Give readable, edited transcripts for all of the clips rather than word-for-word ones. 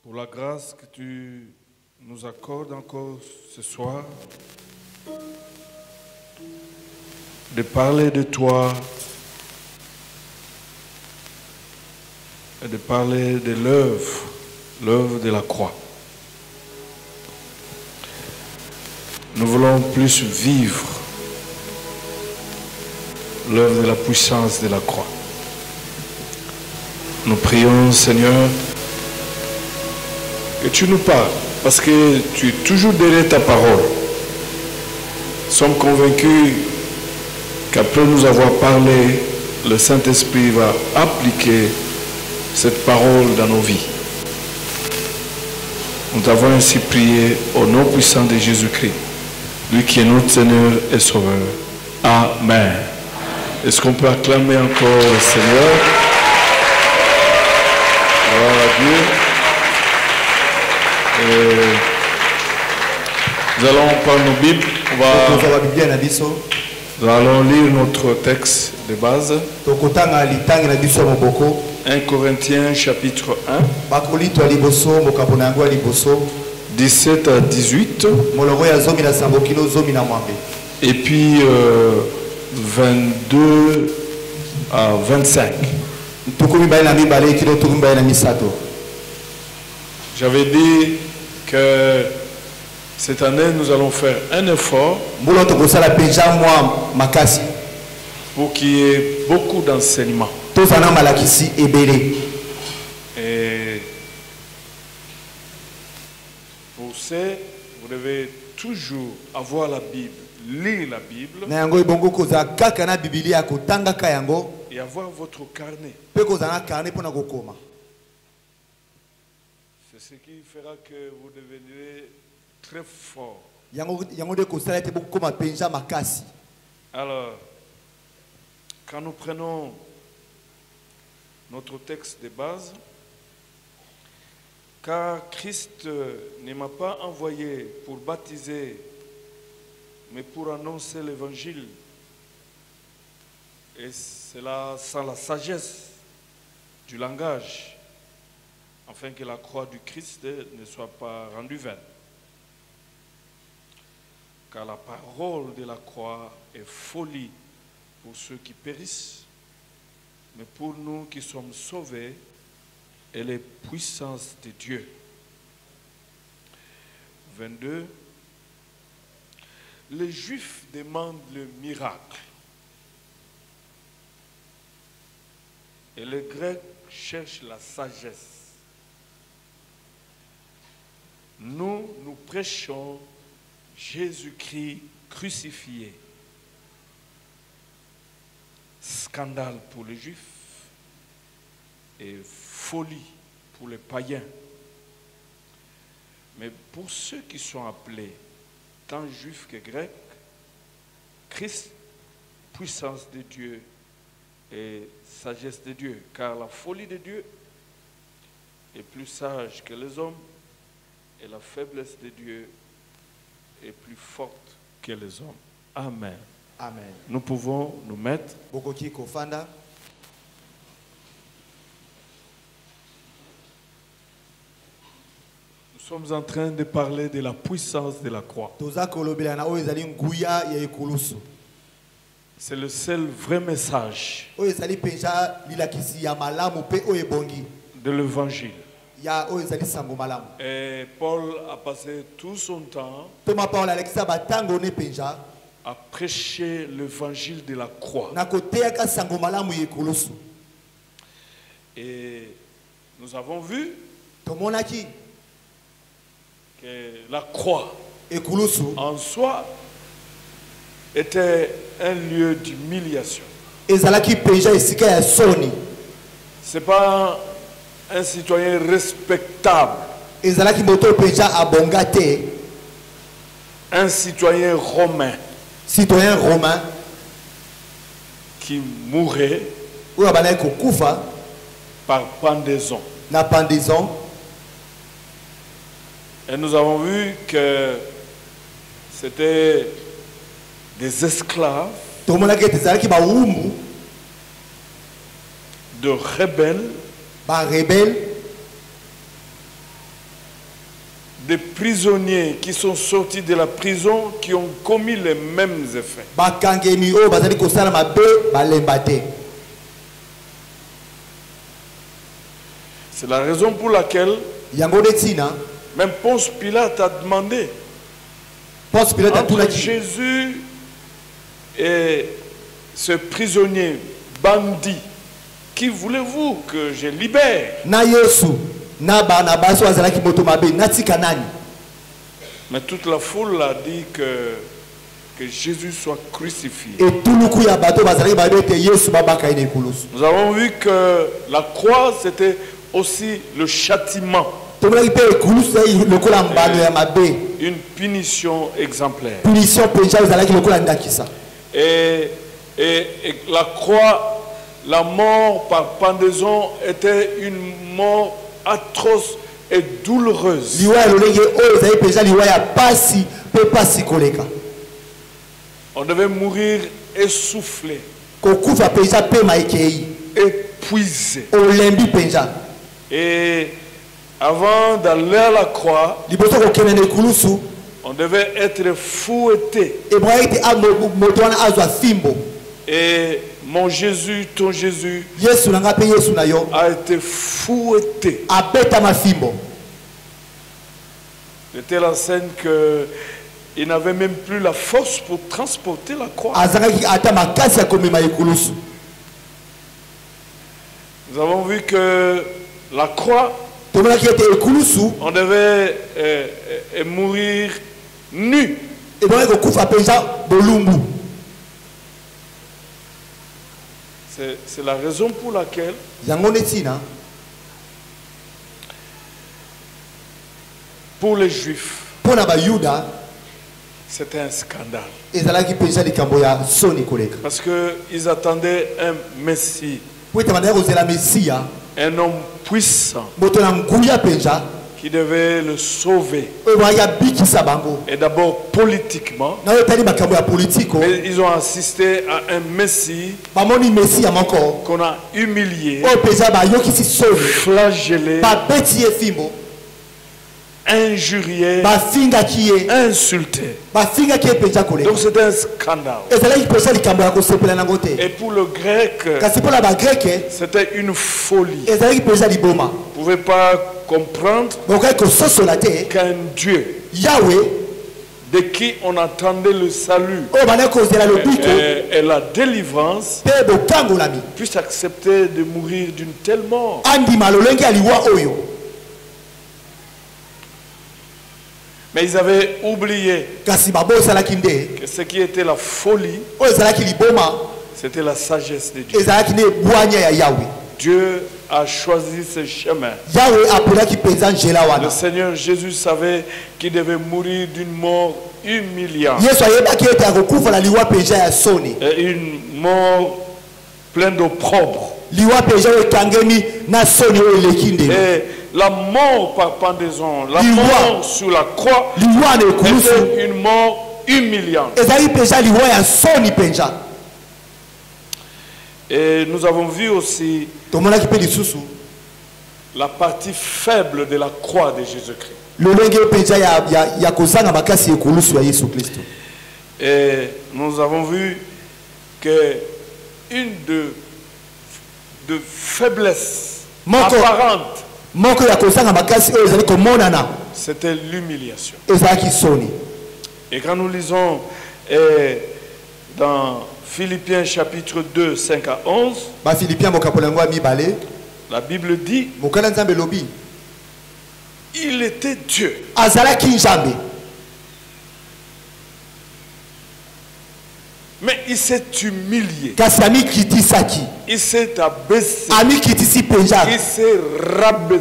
pour la grâce que tu nous accordes encore ce soir, de parler de toi et de parler de l'œuvre de la croix. Nous voulons plus vivre l'œuvre de la puissance de la croix. Nous prions, Seigneur, que tu nous parles, parce que tu es toujours derrière ta parole. Nous sommes convaincus qu'après nous avoir parlé, le Saint-Esprit va appliquer cette parole dans nos vies. Nous t'avons ainsi prié au nom puissant de Jésus-Christ, lui qui est notre Seigneur et Sauveur. Amen. Est-ce qu'on peut acclamer encore le Seigneur? Gloire à Dieu. Nous allons prendre nos Bibles. Nous allons lire notre texte de base. 1 Corinthiens chapitre 1. 17 à 18. Et puis 22 à 25. J'avais dit que cette année nous allons faire un effort pour qu'il y ait beaucoup d'enseignements. Et pour ça, vous devez toujours avoir la Bible, lire la Bible et avoir votre carnet. C'est ce qui fera que vous deviendrez très fort. Alors, quand nous prenons notre texte de base, car Christ ne m'a pas envoyé pour baptiser, mais pour annoncer l'évangile, et cela sans la sagesse du langage, afin que la croix du Christ ne soit pas rendue vaine. Car la parole de la croix est folie pour ceux qui périssent, mais pour nous qui sommes sauvés, elle est puissance de Dieu. 22. Les Juifs demandent le miracle, et les Grecs cherchent la sagesse. Nous prêchons Jésus-Christ crucifié. Scandale pour les Juifs et folie pour les païens. Mais pour ceux qui sont appelés, tant Juifs que Grecs, Christ, puissance de Dieu et sagesse de Dieu. Car la folie de Dieu est plus sage que les hommes, et la faiblesse de Dieu est plus forte que les hommes. Amen. Amen. Nous pouvons nous mettre. Nous sommes en train de parler de la puissance de la croix. C'est le seul vrai message de l'évangile. Et Paul a passé tout son temps à prêcher l'évangile de la croix. Et nous avons vu que la croix en soi était un lieu d'humiliation. C'est pas un citoyen respectable, un citoyen romain qui mourait par pendaison. Et nous avons vu que c'était des esclaves, de rebelles des prisonniers qui sont sortis de la prison qui ont commis les mêmes effets. C'est la raison pour laquelle même Ponce Pilate a demandé entre Jésus et ce prisonnier bandit, qui voulez-vous que je libère? Mais toute la foule a dit que Jésus soit crucifié. Nous avons vu que la croix, c'était aussi le châtiment. Une punition exemplaire. Et la croix, la mort par pendaison était une mort atroce et douloureuse. On devait mourir essoufflé, épuisé. Et avant d'aller à la croix, on devait être fouetté. Et mon Jésus, ton Jésus, a été fouetté. C'était la scène qu'il n'avait même plus la force pour transporter la croix. Nous avons vu que la croix, on devait mourir nu. C'est la raison pour laquelle pour les Juifs, c'était un scandale. Parce qu'ils attendaient un Messie, un homme puissant qui devait le sauver. Et d'abord politiquement, mais ils ont assisté à un Messie qu'on a humilié, flagellé, injurié, insulté. Donc c'était un scandale. Et pour le grec, c'était une folie. Ils ne pouvaient pas comprendre qu'un Dieu de qui on attendait le salut et la délivrance puisse accepter de mourir d'une telle mort. Mais ils avaient oublié que ce qui était la folie, c'était la sagesse de Dieu. Dieu a choisi ce chemin. Le Seigneur Jésus savait qu'il devait mourir d'une mort humiliante. Et une mort pleine d'opprobre. Et la mort par pendaison, la mort sur la croix, était une mort humiliante. Et nous avons vu aussi la partie faible de la croix de Jésus-Christ. Et nous avons vu que une de faiblesse apparente, c'était l'humiliation. Et quand nous lisons dans Philippiens chapitre 2, 5 à 11, la Bible dit, il était Dieu. Mais il s'est humilié. Il s'est abaissé. Il s'est rabaissé.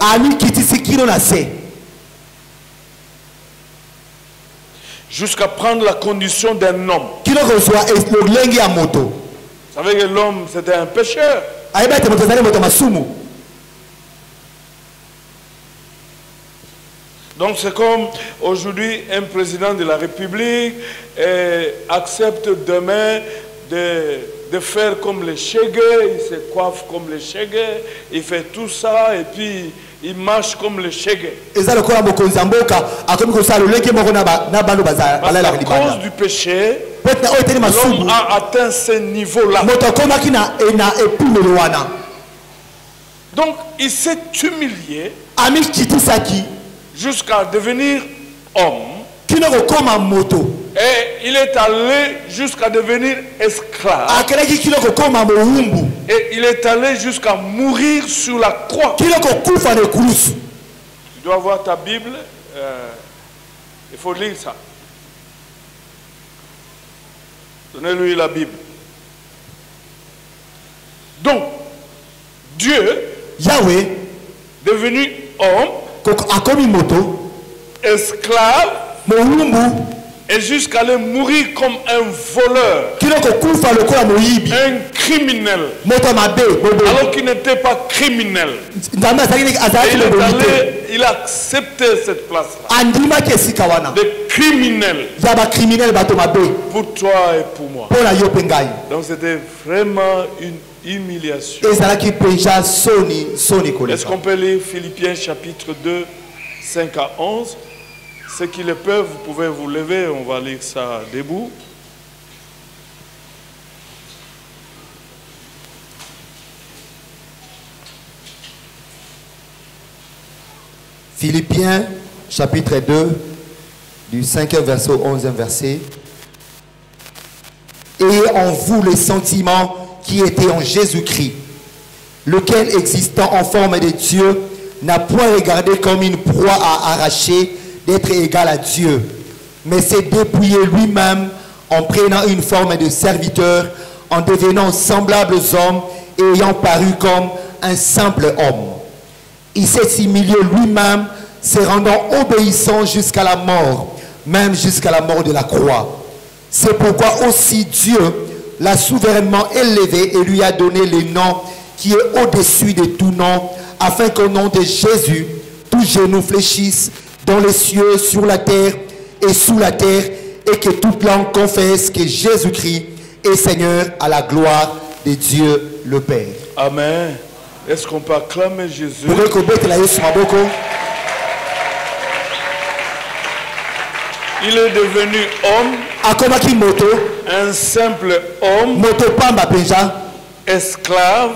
Jusqu'à prendre la condition d'un homme. Vous savez que l'homme, c'était un pécheur. Donc c'est comme aujourd'hui un président de la République accepte demain de faire comme les Chegues, il se coiffe comme les Chegues, il fait tout ça et puis Il marche comme le shege. Parce qu'à cause du péché, l'homme a atteint ce niveau-là. Donc il s'est humilié jusqu'à devenir homme. Et il est allé jusqu'à devenir esclave. Et il est allé jusqu'à mourir sur la croix. Tu dois voir ta Bible. Il faut lire ça. Donnez-lui la Bible. Donc, Dieu, Yahweh, devenu homme, esclave, et jusqu'à aller mourir comme un voleur, un criminel, alors qu'il n'était pas criminel. Et il a accepté cette place-là de criminel pour toi et pour moi. Donc c'était vraiment une humiliation. Est-ce qu'on peut lire Philippiens chapitre 2, 5 à 11? Ceux qui le peuvent, vous pouvez vous lever, on va lire ça debout. Philippiens chapitre 2, du 5e verset au 11e verset. Et en vous les sentiments qui étaient en Jésus-Christ, lequel existant en forme de Dieu, n'a point regardé comme une proie à arracher d'être égal à Dieu, mais s'est dépouillé lui-même en prenant une forme de serviteur, en devenant semblable aux hommes et ayant paru comme un simple homme. Il s'est humilié lui-même, se rendant obéissant jusqu'à la mort, même jusqu'à la mort de la croix. C'est pourquoi aussi Dieu l'a souverainement élevé et lui a donné le nom qui est au-dessus de tout nom, afin qu'au nom de Jésus, tout genou fléchisse dans les cieux, sur la terre et sous la terre, et que toute langue confesse que Jésus-Christ est Seigneur, à la gloire de Dieu le Père. Amen. Est-ce qu'on peut acclamer Jésus? Il est devenu homme, un simple homme, esclave,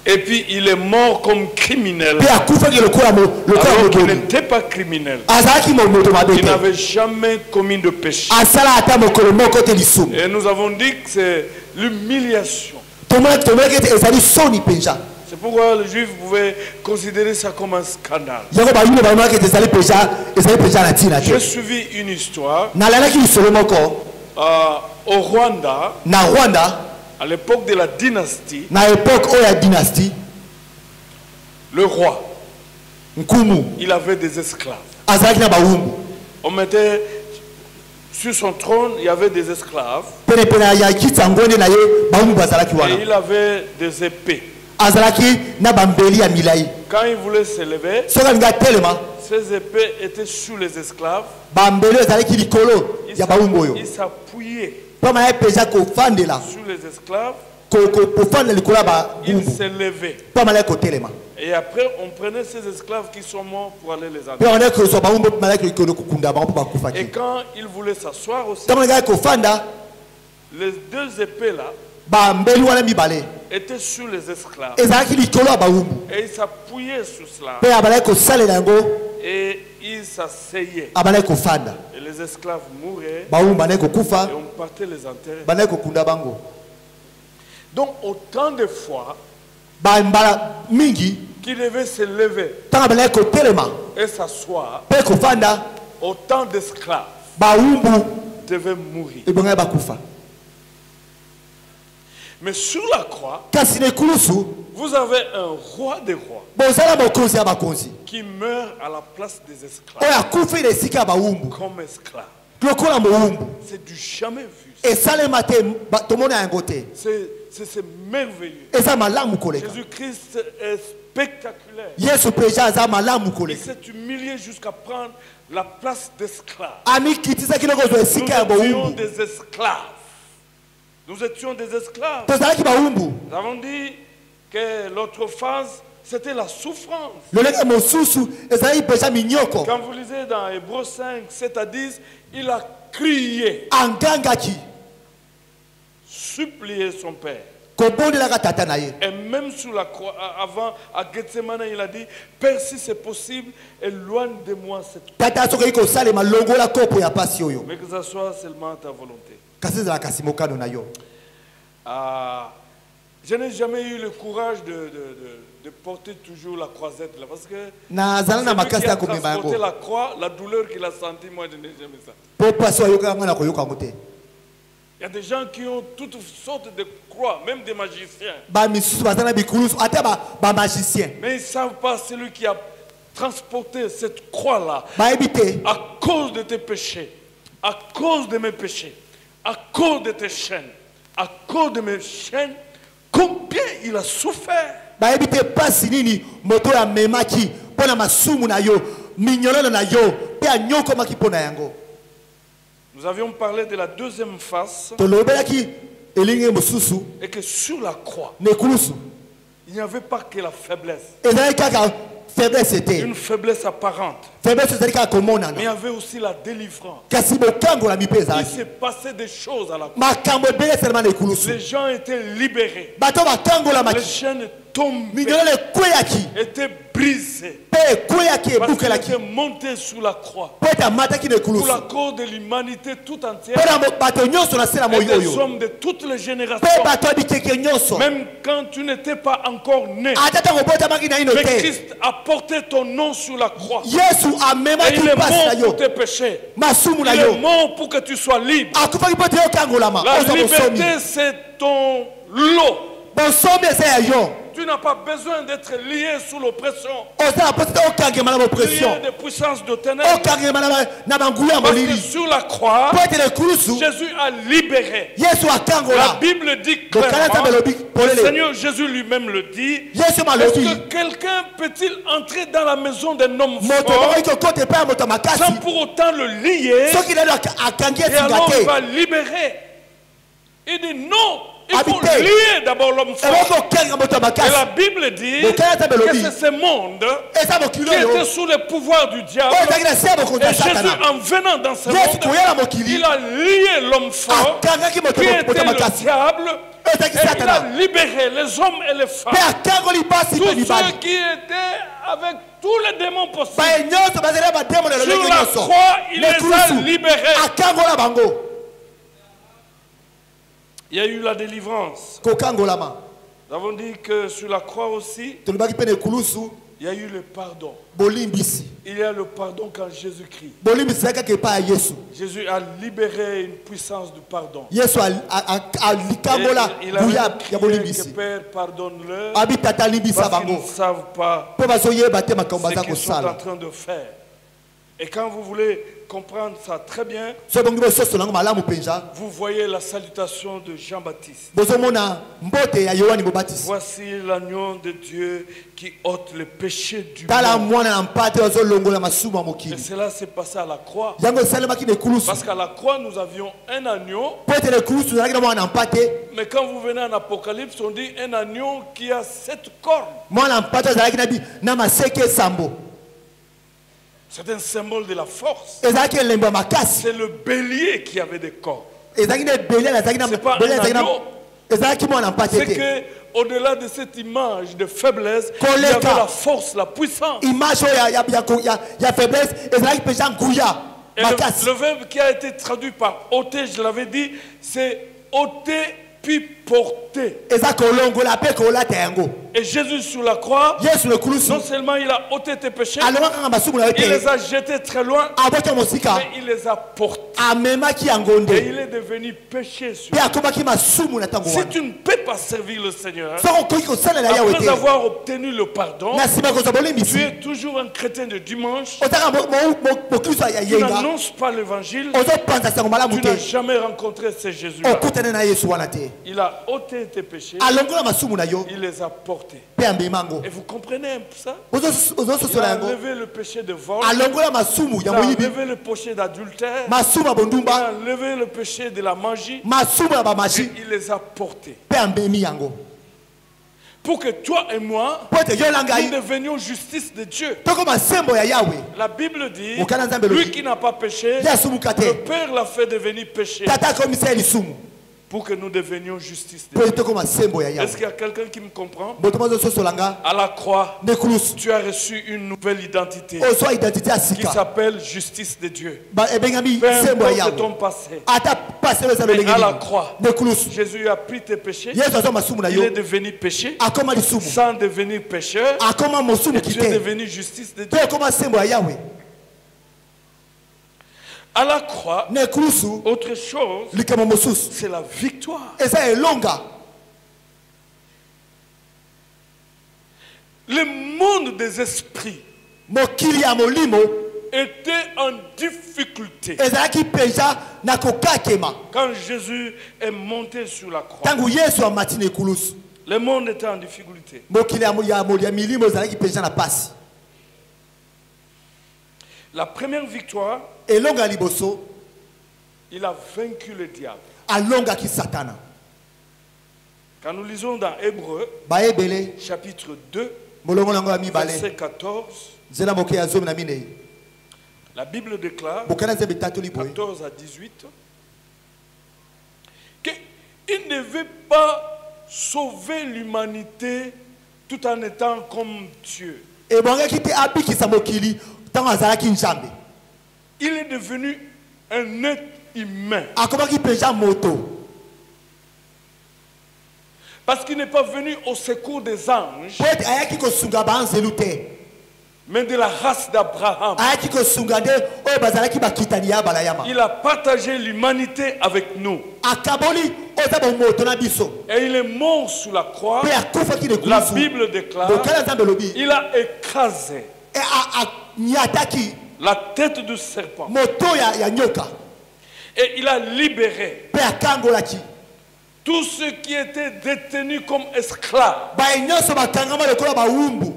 et puis il est mort comme criminel. Alors qu'il n'était pas criminel. Il n'avait jamais commis de péché. Et nous avons dit que c'est l'humiliation. C'est pourquoi les Juifs pouvaient considérer ça comme un scandale. J'ai suivi une histoire au Rwanda, à l'époque de la dynastie, le roi, il avait des esclaves. On mettait sur son trône, il y avait des esclaves. Et il avait des épées. Quand il voulait se lever, ces épées étaient sous les esclaves. Il s'appuyait sur les esclaves. Il s'est levé. Et après, on prenait ces esclaves qui sont morts pour aller les enterrer. Et quand il voulait s'asseoir aussi, les deux épées là étaient sur les esclaves. Et il s'appuyait sur cela. Et il s'asseyait. Et les esclaves mouraient. Et on partait les enterrer. Donc autant de fois qu'il devait se lever et s'asseoir, autant d'esclaves devaient mourir. Mais sur la croix, vous avez un roi des rois qui meurt à la place des esclaves comme esclave. C'est du jamais vu. C'est merveilleux. Jésus-Christ est spectaculaire. Il s'est humilié jusqu'à prendre la place d'esclave. Nous étions des esclaves. Nous étions des esclaves. Nous avons dit que l'autre phase, c'était la souffrance. lolenge mosusu ezali péché minyoko Quand vous lisez dans Hébreux 5, 7 à 10, il a crié, angangaki supplié son père. kobondelaka tata na ye Et même sous la croix, avant, à Gethsemane, il a dit, Père, si c'est possible, éloigne de moi cette croix. tata soki kosalema longola kopo ya pasi oyo Mais que ça soit seulement ta volonté. kasi ezalaka kasi mokano na yo. Je n'ai jamais eu le courage de porter toujours la croisette là, parce que nazala na celui makasi qui a ya komema transporté yango la croix, la douleur qu'il a sentie, moi je n'ai jamais ça. po pasi ayokaka nga na koyoka yango te. Il y a des gens qui ont toutes sortes de croix, même des magiciens. bamisusu baza na bikulusu ata bamagicien Mais ils ne savent pas celui qui a transporté cette croix-là bayebi te à cause de tes péchés, à cause de mes péchés, à cause de tes chaînes, à cause de mes chaînes, combien il a souffert. bayebi te pasi nini moto oyo amemaki mpo na masumu na yo minyololo na yo mpe anyokomaki mpo na yango. Nous avions parlé de la deuxième face tolobelaki elingi mosusu et que sur la croix, na ekulusu il n'y avait pas que la faiblesse, ezalaki kaka faiblesse te une faiblesse apparente, faiblesse ezali kaka mais il y komonana avait aussi la délivrance. kasi bokangolami mpe Il ezalaki s'est passé des choses à la croix. makambo ebele esalema na ekulusu Les gens étaient libérés, bato les bakangolamaki chaînes tombées, minyololo ekweyaki étaient brisées, mpe ekweyaki parce qu'il ebukelaki était monté sous la croix mpo ete amataki na pour ekulusu la cause de l'humanité tout entière mpo na bato nyonso na se na et moi des oyo hommes de toutes les mpe générations. bato ya bikeke nyonso Même quand tu n'étais pas encore né, ata ntango obotamaki na ino mais te Christ a porté ton nom sur la croix. yesu Et amemaki il est mpasi na mort yo pour tes péchés. masumu na Il yo est mort pour que tu sois libre. akufaki mpo te okangolama La ozwa bosomi liberté, c'est ton lot. bosomi eza ya yo Tu n'as pas besoin d'être lié sous l'oppression, ozala mpo te okangema na lié bopression des puissances de ténèbres. okangema na banguya ya Parce que molili sur la croix, mpo ete na ekulusu Jésus a libéré. yesu La akangola Bible dit bokala nzambe clairement, elobi le polele Seigneur Jésus lui-même le dit, yesu est-ce malobi que quelqu'un peut-il entrer dans la maison d'un homme moto fort bakoki kokota epai ya moto ya makasi sans pour autant le lier soki nani akangi et esinga alors il te va libérer? Il dit non, il faut Habiter. lier d'abord l'homme fort. eboko okenga moto ya Et la makasi Bible dit Bokala nzambe que elobi c'est ce monde eza mokili qui était oyo sous le pouvoir du diable. oyo ezalaki na se ya bokonzi Et ya Jésus, satana en venant dans ce yesu monde, koya na mokili il a lié l'homme fort akangaki moto qui ya était moto ya le makasi diable. oyo ezalaki Et il a satana libéré les hommes et les femmes, mpe akangoli pasi tous mpe ceux mibali qui étaient avec tous les démons possibles. baye nyonso bazali na bademo na Sur lolenge la nyonso croix, il les a Lekulusu, libérés. akangola bango Il y a eu la délivrance. kokangolama Nous avons dit que sur la croix aussi, tolobaki mpe na ekulusu il y a eu le pardon. bolimbisi Il y a le pardon quand Jésus-Christ. bolimbisi ezalaki kaka epai ya yesu Jésus a libéré une puissance du pardon. yesu alikangola Et il a nguya même ya crié que bolimbisi Père, pardonne-leur abi tata alimbisa parce qu'ils bango ne savent pas mpo bazoyeba te makambo ce baza qu'ils sont en kosala train de faire. Et quand vous voulez comprendre ça très bien, so bongi bososo nango malamu mpenza vous voyez la salutation de Jean-Baptiste. bozomona mbote ya yohani mobatisi Voici l'agneau de Dieu qui ôte le péché du tala monde. mwana na mpate ozolongola masumu ya Et mokili cela s'est passé à la croix. yango esalemaki na ekulusu Parce qu'à la croix, nous avions un agneau. mpo ete na ekulusu ezalaki na mwana na mpate Mais quand vous venez en Apocalypse, on dit un agneau qui a 7 cornes. mwana na mpate ezalaki na maseke esambo C'est un symbole de la force. ezalaki elembo ya makasi C'est le bélier qui avait des cornes. ezalaki na ebele ezalaki na C'est pas ebele un ezalaki na agneau. ezalaki mwana na mpate C'est te que au-delà de cette image de faiblesse, il y Koleka. avait la force, la puissance. image oyo ya faiblesse ezalaki mpenza nguya Et makasi le verbe qui a été traduit par ôter, je l'avais dit, c'est ôter puis porter. eza kolongola mpe kolata yango Et Jésus sur la croix, yesu na ekulusu non seulement il a ôté tes péchés, alonga kaka masumu na yo il les te a jetés très loin, aboti mosika mais il les a portés. amemaki yango Et nde il est devenu péché sur mpe akomaki masumu na ntango Si wana tu ne peux pas servir le Seigneur, soki okoki kosalela yawe après te avoir obtenu le pardon, na nsima kozwa tu bolimbisi es toujours un chrétien de dimanche, ozaka mokristo ya tu yenga n'annonces pas l'évangile, ozopanza sango malamu tu te n'as jamais rencontré ce Jésus-là. okutane na yesu wana te Il a ôté tes péchés, alongola masumu na yo il les a portés. mpe amema yango Et vous comprenez un peu ça? Il ozososola a yango enlevé le péché de vol, alongola masumu il ya a moyibi enlevé le péché d'adultère, masumu ya il a bondumba enlevé le péché de la magie, masumu ya et bamaji il les a portés. mpe amemi yango pour que toi et moi, po ete yo na nous ngai devenions justice de Dieu. tokoma nsembo ya Yawe. La Bible dit, Mokana Nzambe lobi. lui qui n'a pas péché, Ye asumuka te. le Père l'a fait devenir péché Tata akomisa ye lisumu pour que nous devenions justice de po Dieu. ete tokoma nsembo ya Est-ce Yawe. qu'il y a quelqu'un qui me comprend? Moto mo azososola nga À la croix, nekulusu tu as reçu une nouvelle identité ozwa identité ya qui sika s'appelle justice de Dieu. ebengami Peu nsembo ya importe Yawe. ton passé, Ata pase oyo eza mais lolenge à la nini croix, nekulusu Jésus a pris tes péchés, Yesu azwa masumu na il yo est devenu péché, akoma lisumu sans devenir pécheur, akoma mosumu et tu es kite devenu justice de Dieu. mpe ekoma nsembo ya Yawe. À la croix, nekulusu autre chose, likambo mosusu c'est la victoire. eza elonga. Le monde des esprits mokili ya molimo était en difficulté ezalaki mpenza na kokakema quand Jésus est monté sur la croix. ntango Yesu amati na ekulusu. Le monde était en difficulté. mokili ya milimo ezalaki mpenza na pasi. La première victoire, elonga ya liboso il a vaincu le diable. alongaki satana. Quand nous lisons dans Hébreux, bayebele chapitre 2, molongo nango ya mibale verset 14, nzela moke ya zomi na minei la Bible déclare, bokana nzambe etatoli boye 14 à 18, qu'il ne veut pas sauver l'humanité tout en étant comme Dieu. ebongaki te abikisa mokili ntango azalaki nzambe. Il est devenu un être humain. akomaki mpenza moto Parce qu'il n'est pas venu au secours des anges, po ete ayaki kosunga banzelu te mais de la race d'Abraham. ayaki kosunga nde oyo bazalaki bakitani ya balayama. Il a partagé l'humanité avec nous. akaboli oza bomoto na biso Et il est mort sur la croix. mpe akufaki na La ekulusu. Bible déclare, bokana nzambe elobi il a écrasé anyataki la tête du serpent. moto ya nyoka Et il a libéré mpe akangolaki tous ceux qui étaient détenus comme esclaves baye nyonso bakangama lokola bawumbu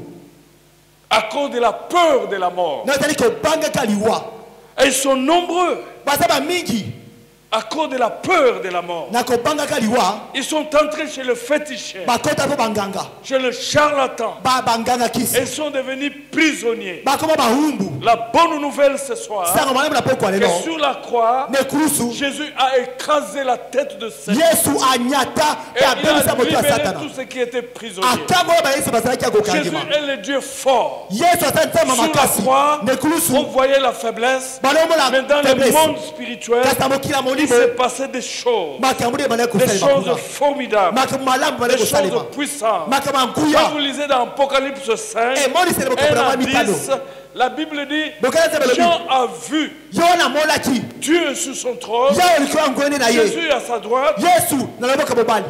à cause de la peur de la mort. nazali kobangaka liwa. Et ils sont nombreux baza bamingi à cause de la peur de la mort. na kobangaka liwa Ils sont entrés chez le féticheur, bakota mpo banganga chez le charlatan. banganga Et kisi ils sont devenus prisonniers. bakoma bahumbu. La bonne nouvelle ce soir, sango malamu na pokwa que lelo sur la croix, na ekulusu Jésus a écrasé la tête de Satan. yesu anyata Et mpe il abebisa a moto ya libéré satana tous ceux qui étaient prisonniers. akangola bayesu bazalaki ya Jésus kokangima. est le Dieu fort. yesu aza nzambe Sur la makasi croix, na ekulusu on voyait la faiblesse. balombola Mais dans le faiblesse. monde spirituel, kasi na mokili ya il molimo s'est passé des choses. makambo nde ebandaki Des kosalema choses kuna formidables. makambo malamu Des ebandaki choses kosalema puissantes. makambo ya Quand vous nkuya lisez dans Apocalypse 5, emonisele 1 bokambo à ya mitano 10, la Bible dit, bokana nzambe elobi Jean a vu yo namonaki Dieu sur son trône, yawe likolo ya ngwende na ye Jésus à sa droite, yesu na loboko ya mobali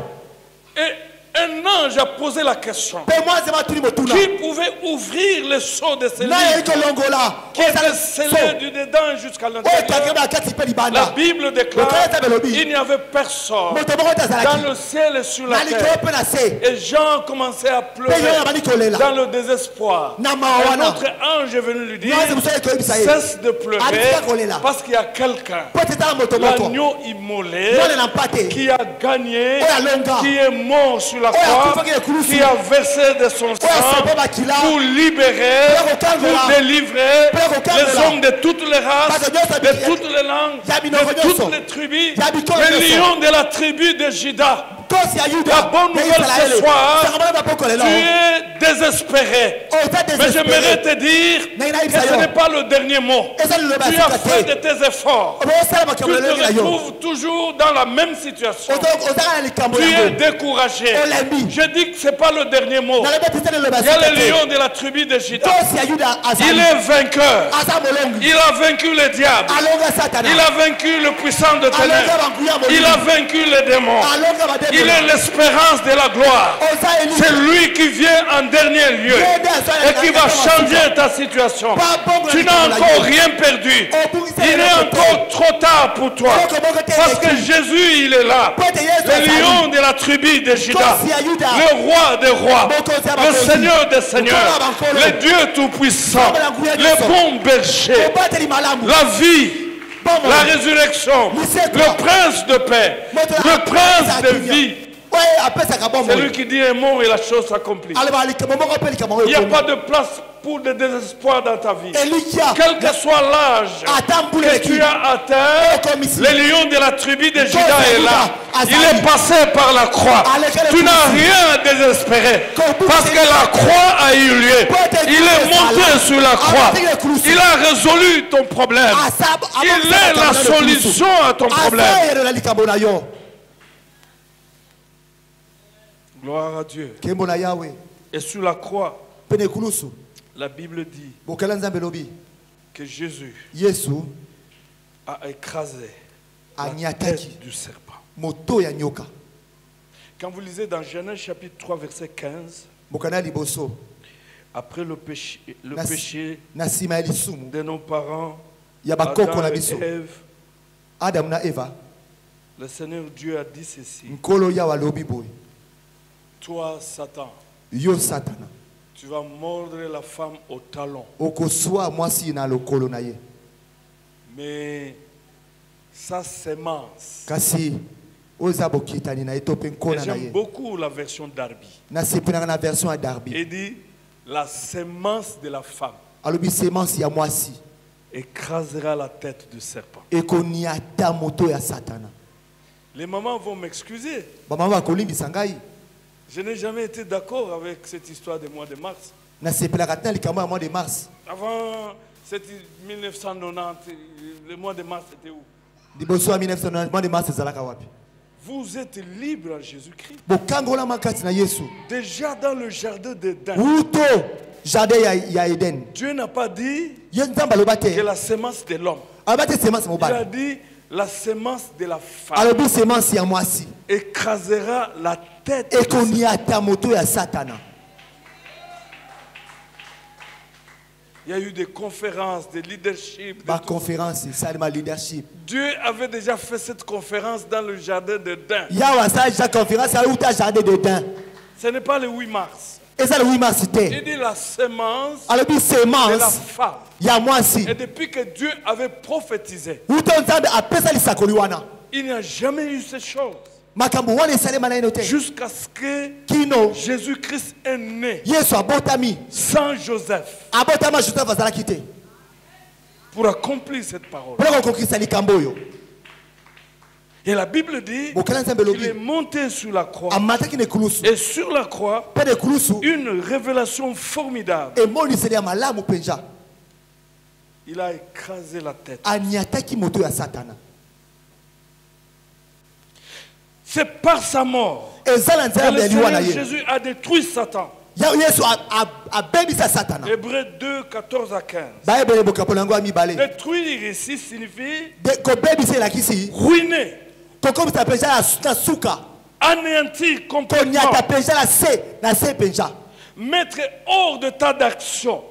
et un ange a posé la question. mpe mwasi matuli motuna Qui pouvait ouvrir les seaux de ces na yei livres kolongola qui étaient scellés du dedans jusqu'à oyo l'intérieur? ekangema na kati mpe La libanda Bible déclare bokana nzambe elobi il n'y avait personne moto moko te dans azalaki le ciel et sur la na likolo terre. mpe na se Et Jean commençait à mpe pleurer yo nabandi kolela dans le désespoir. na mawa Un wana autre ange est venu lui dire, mwasi mosusu ekoyebisa ye cesse de pleurer atika kolela parce qu'il y a quelqu'un, po te tala moto moko l'agneau immolé, mwana na mpate qui a gagné, oyo alonga qui est mort sur la oyo croix, akufaki ekulusu qui a versé de son oyo sang asepo bakila pour libérer, pour délivrer les hommes de toutes les races, de toutes les langues, de toutes les tribus, le lion de la tribu de Juda. kosi ya yuda La bonne nouvelle ce soir, sangamala bapoko lelo tu es désespéré. oza Mais j'aimerais désespéré te dire na que inayebisa ce yo n'est pas le dernier mot. eza liloba Tu as sika fait de te tes efforts. obosala Tu makambo te lelo na yo retrouves toujours dans la même situation. ozaka na likambo Tu es yango découragé. olembi Je dis que ce n'est pas le dernier mot. nalobi ete eza liloba Il y a sika le te lion de la tribu de Juda. kosi ya yuda Il azali est vainqueur. aza molongi Il a vaincu le diable. alonga satana Il a vaincu le puissant de alonga ténèbres. bankuya Il molimo a vaincu les démons. alonga Il bademona est l'espérance de la gloire. oza C'est lui qui vient en dernier lieu et qui va changer ta situation. Tu n'as encore rien perdu. Il est encore trop tard pour toi. Parce que Jésus, il est là. Le lion de la tribu de Juda. Le roi des rois. Le Seigneur des seigneurs. Le Dieu tout-puissant. Le bon berger. obateli malamu La vie. La résurrection. Le prince de paix. Le prince de vie. Celui qui dit un mot et la chose s'accomplit. Il n'y a pas de place pour le désespoir dans ta vie. Quel que soit l'âge que tu as atteint, le lion de la tribu de Juda est là. Il est passé par la croix. Tu n'as rien à désespérer. Parce que la croix a eu lieu. Il est monté sur la croix. Il a résolu ton problème. Il est la solution à ton problème. Gloire à Dieu. Et sur la croix, la Bible dit que Jésus a écrasé la tête du serpent. Quand vous lisez dans Genèse chapitre 3 verset 15, après le péché de nos parents, Adam et Ève, le Seigneur Dieu a dit ceci: toi, Satan, tu vas mordre la femme au talon. Mais sa sémence. J'aime beaucoup la version Darby. Il dit la sémence de la femme écrasera la tête du serpent. Les mamans vont m'excuser. Je n'ai jamais été d'accord avec cette histoire du mois de mars. Avant 1990, le mois de mars était où? Vous êtes libre en Jésus-Christ. Déjà dans le jardin d'Éden, Dieu n'a pas dit que la sémence de l'homme. Il a dit la sémence de la femme écrasera la tête de Satan. Il y a eu des conférences, des leadership. Dieu avait déjà fait cette conférence dans le jardin d'Éden. Ce n'est pas le 8 mars. Il dit la sémence de la femme. Et depuis que Dieu avait prophétisé, il n'y a jamais eu cette chose. Jusqu'à ce que Jésus-Christ est né sans Joseph pour accomplir cette parole. Et la Bible dit qu'il est monté sur la croix. Et sur la croix, une révélation formidable. Il a écrasé la tête. C'est par sa mort que le Seigneur Jésus a détruit Satan. Hébreux 2, 14 à 15. Détruire ici signifie ruiner, anéantir complètement, mettre hors d'état d'action,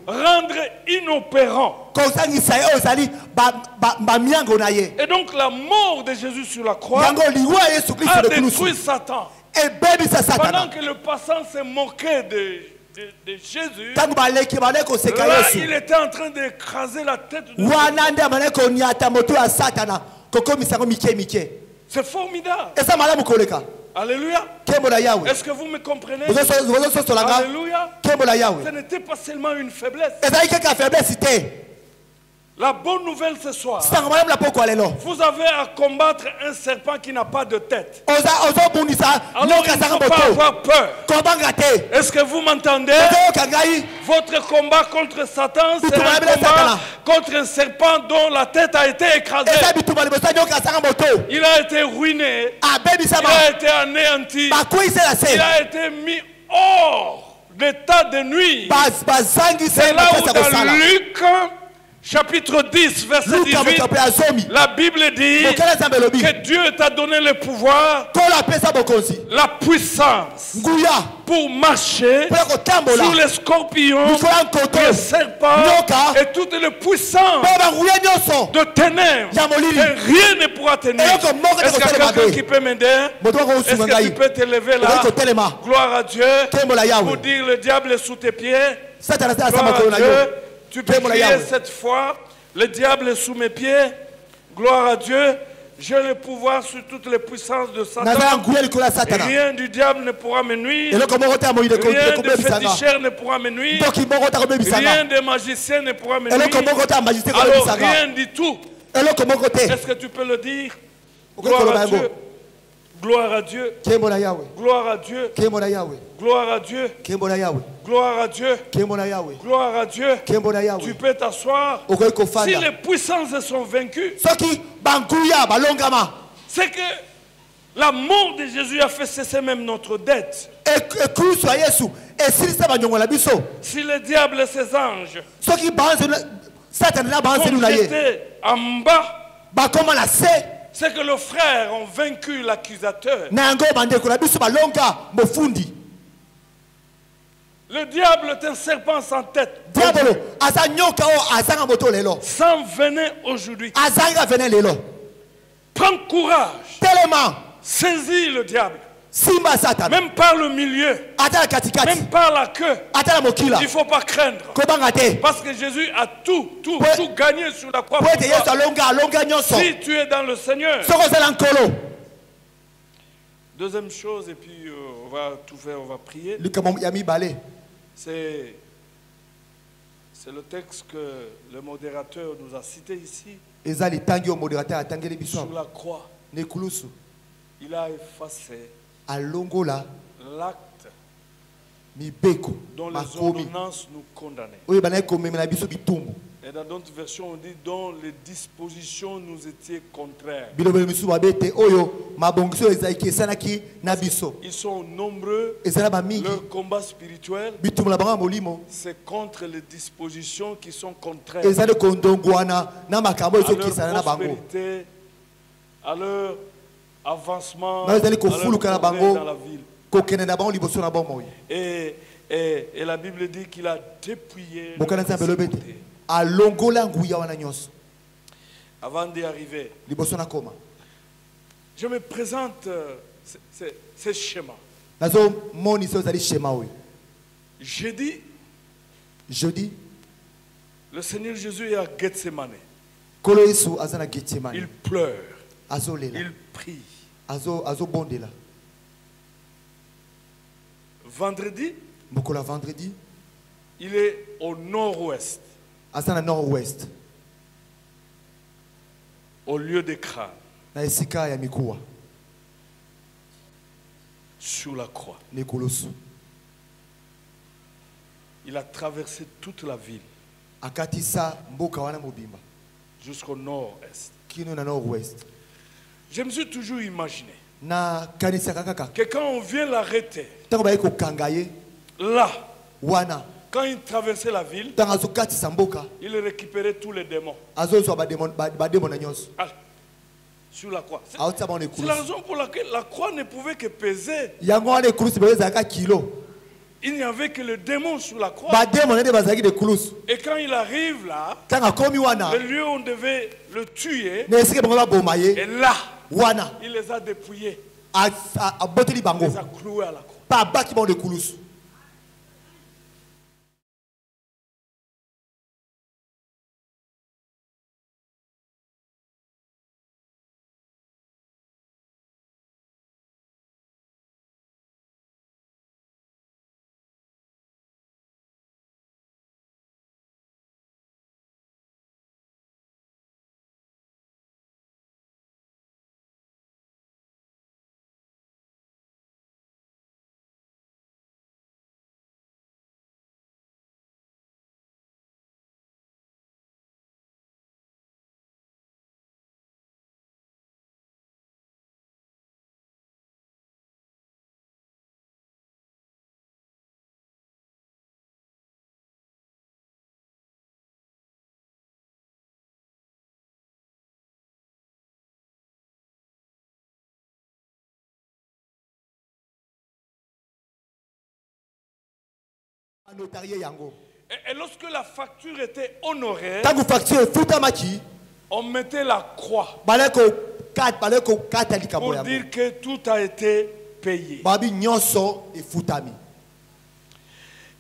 rendre inopérant. Et donc la mort de Jésus sur la croix a détruit Satan. Pendant que le passant se moquait de Jésus, là il était en train d'écraser la tête de Satan. C'est formidable. Alléluia. Est-ce que vous me comprenez? Alléluia. Ce n'était pas seulement une faiblesse. La bonne nouvelle ce soir, vous avez à combattre un serpent qui n'a pas de tête. Alors il ne faut pas avoir peur. Est-ce que vous m'entendez? Votre combat contre Satan, c'est un combat contre un serpent dont la tête a été écrasée. Il a été ruiné. Il a été anéanti. Il a été mis hors d'état de nuit. C'est là où dans Luc chapitre 10, verset 18, la Bible dit que Dieu t'a donné le pouvoir, la puissance pour marcher sur les scorpions, les serpents et toutes les puissances de ténèbres. Et rien ne pourra tenir. Est-ce qu'il y a quelqu'un qui peut m'aider? Est-ce que tu peux te lever là? Gloire à Dieu. Pour dire le diable est sous tes pieds. Gloire à Dieu. Tu peux crier cette fois, le diable est sous mes pieds. Gloire à Dieu. j'ai le pouvoir sur toutes les puissances de Satan. naza nguya likolo ya Et satana rien du diable ne pourra me nuire. eloko moko te ya moyindo Rien de ekobebisanga féticheur ne pourra me nuire. ndoki moko te Rien akobebisanga de magicien ne pourra me eloko nuire. moko te ya magiste Alors ekobebisanga rien du tout. eloko moko te Est-ce que tu peux le dire? okoki Gloire koloba à yango Dieu. Gloire à Dieu. nkembo na yawe Gloire à Dieu. nkembo na yawe Gloire à Dieu. nkembo na yawe Gloire à Dieu. nkembo na yawe Gloire à Dieu. nkembo na Tu yawe peux t'asseoir. okoki Si kofanda les puissances sont vaincues, soki banguya balongama c'est que la mort de Jésus a fait cesser même notre dette. ekristo ya yesu esilisa banyongo na biso Si le diable et ses anges soki satana na banzelu na ye étaient en bas, bakoma na se c'est que nos frères ont vaincu l'accusateur. na yango bandeko na biso balonga mofundi Le diable est un serpent sans tête, diabolo aza nyoka oyo azanga moto lelo sans venin aujourd'hui. azanga vene lelo Prends courage, telema saisis le diable, simba satana même par le milieu, ata na katikati même par la queue. ata na mokila Il ne faut pas craindre. kobanga te Parce que Jésus a tout gagné sur la croix. po ete yesu alonga nyonso Si tu es dans le Seigneur. soko ozala nkolo Deuxième chose, et puis on va tout faire, on va prier. likambo ya mibale C'est le texte que le modérateur nous a cité ici. eza litangi oyo modérateur atangeli biso Sur la croix, na ekulusu il a effacé alongola l'acte mibeko dont les makomi ordonnances nous condamnaient. oyo bandaki komemela biso bitumbu Et dans d'autres versions, on dit dont les dispositions nous étaient contraires. bilobelo misusu babe ete oyo mabongiso ezalaki esanaki na biso Ils sont nombreux. ezala bamingi Leur combat spirituel, bitumbu na bango ya molimo c'est contre les dispositions qui sont contraires ezali kondongwana na makambo à ezokisana na leur bango prospérité, à leur avancement, na ezali à leur kofuluka na progrès bango dans la ville. kokende na bango liboso na bomoi Et la Bible dit qu'il a dépouillé boka na nzambe le elobi ete côté. alongola nguya wana nyonso Avant d'y arriver, liboso na koma je me présente ces schémas. nazomonisa ezali shema oyo jeudi Le Seigneur Jésus est à Gethsemane. kolo yesu aza na getsemani Il pleure, azolela il prie. azobondela Vendredi, mokolo ya vendredi il est au nord-ouest, aza na nord-ouest au lieu des crânes, na esika ya mikuwa sur la croix. na ekolosu Il a traversé toute la ville akatisa mboka wana mobimba jusqu'au nord-est. kino na nord-ouest Je me suis toujours imaginé na kanisaka kaka que quand on vient l'arrêter, ntango baye kokanga ye là, wana quand il traversait la ville, ntango azokatisa mboka il récupérait tous les démons. azozwa bademo na nyonso Ah, sur la croix. aotisa bango na C'est la ekulusu raison pour laquelle la croix ne pouvait que peser. yango wana ekulusu bayo ezalaka kilo Il n'y avait que le démon sur la croix. bademo na nde bazalaki na ekulusu Et quand il arrive là, ntango akomi wana le lieu où on devait le tuer, na esika bango baboma ye et là, wana il les a dépouillés, aboteli bango il les a cloués à la croix. mpe abaki bango na ekulusu anotarie yango Et lorsque la facture était honorée, ntango facture efutamaki on mettait la croix bale kokata likambo pour yango dire que tout a été payé. babi nyonso efutami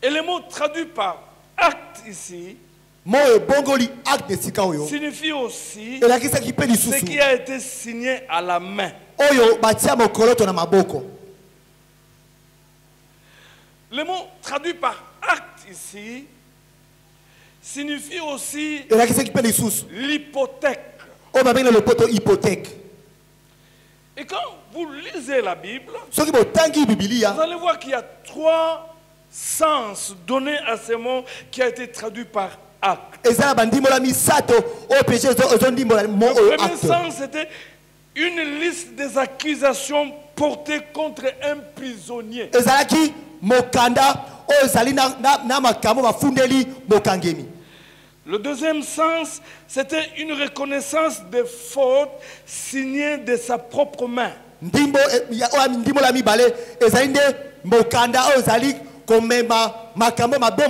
Et le mot traduit par acte ici, signifie aussi Et la qui qui peut ce qui a été signé à la main. Le mot traduit par acte ici signifie aussi l'hypothèque. Et quand vous lisez la Bible, vous allez voir qu'il y a 3 sens donnés à ce mot qui a été traduit par acte. Le premier sens, c'était une liste des accusations portées contre un prisonnier. Le deuxième sens, c'était une reconnaissance des fautes signées de sa propre main. Le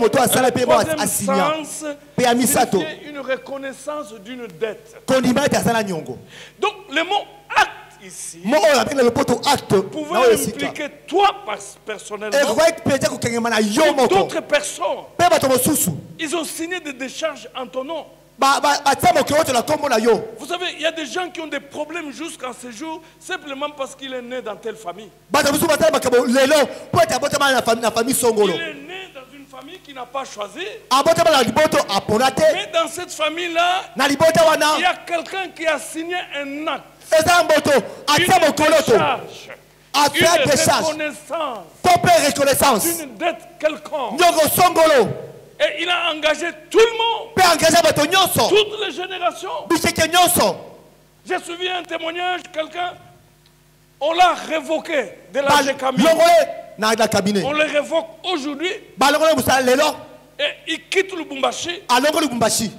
troisième sens, c'était une reconnaissance d'une dette. Donc le mot acte ici pouvait impliquer toi personnellement et d'autres personnes. Ils ont signé des décharges en ton nom. Vous savez, il y a des gens qui ont des problèmes jusqu'à ce jour simplement parce qu'il est né dans telle famille. Il est né dans une famille qui n'a pas choisi. Mais dans cette famille-là, il y a quelqu'un qui a signé un acte. Une reconnaissance d'une dette quelconque. Et il a engagé tout le monde, toutes les générations. J'ai suivi un témoignage, quelqu'un, on l'a révoqué de la Gécamine. On le révoque aujourd'hui. Et il quitte Lubumbashi.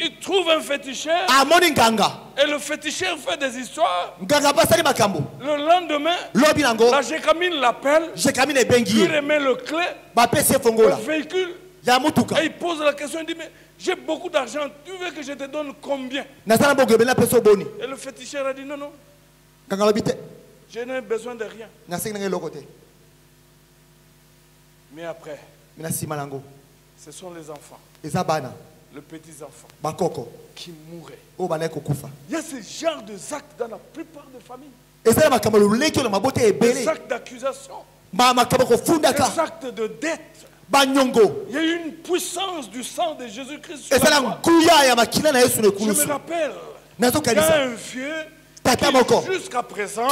Il trouve un féticheur. Et le féticheur fait des histoires. Le lendemain, la Gécamine l'appelle. Il remet le clé. Le véhicule. Et il pose la question, il dit, mais j'ai beaucoup d'argent, tu veux que je te donne combien? Et le féticheur a dit, non, non, je n'ai besoin de rien. Mais après, ce sont les enfants, les petits-enfants qui mourraient. Il y a ce genre de actes dans la plupart des familles. Des actes d'accusation, des actes de dette. Il y a eu une puissance du sang de Jésus-Christ. Je me rappelle, il y a un vieux qui jusqu'à présent,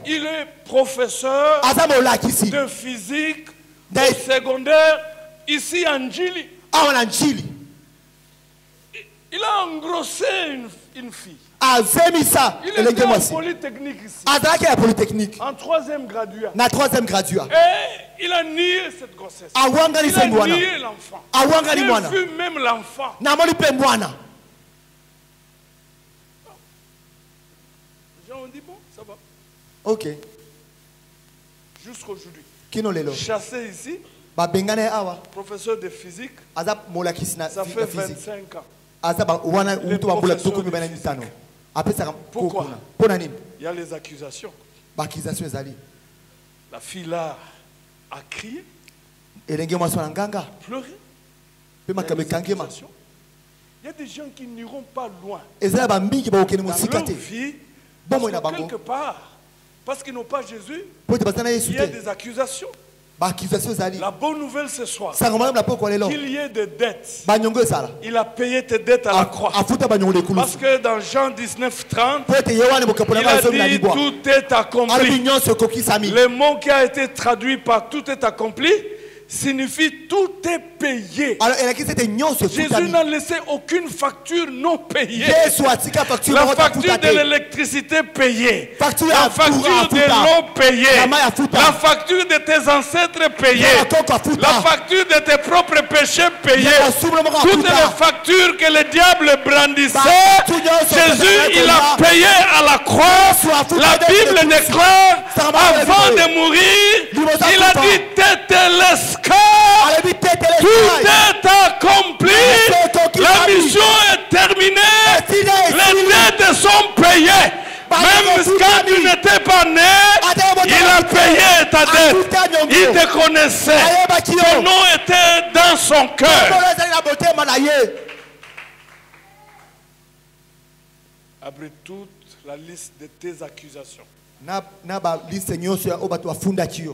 il est professeur de physique au secondaire ici en Djili. Il a engrossé une fille. Il était en polytechnique ici. En 3e graduat. Et il a nié cette grossesse. Il a nié l'enfant. Il a vu même l'enfant. Les gens ont dit, bon, ça va. Ok. Jusqu'aujourd'hui. Chassé ici. Professeur de physique. Ça fait 25 ans. Pourquoi? Il y a les accusations. La fille là a crié, pleuré. Il y a des gens qui n'iront pas loin dans leur vie, quelque part, parce qu'ils n'ont pas Jésus, il y a des accusations. La bonne nouvelle ce soir, qu'il y ait des dettes. Il a payé tes dettes à la croix. Parce que dans Jean 19:30, il a dit tout est accompli. Le mot qui a été traduit par tout est accompli signifie tout est payé. Jésus n'a laissé aucune facture non payée. La facture de l'électricité payée, la facture de l'eau payée, la facture de tes ancêtres payée, la facture de tes propres péchés payés, toutes les factures que le diable brandissait, Jésus il a payé à la croix. La Bible déclare, avant de mourir, il a dit t'étais l'esclave. Tout est accompli. La mission est terminée. Les dettes sont payées. Même quand tu n'étais pas né, il a payé ta dette. Il te connaissait. Ton nom était dans son cœur. Après toute la liste de tes accusations. Vous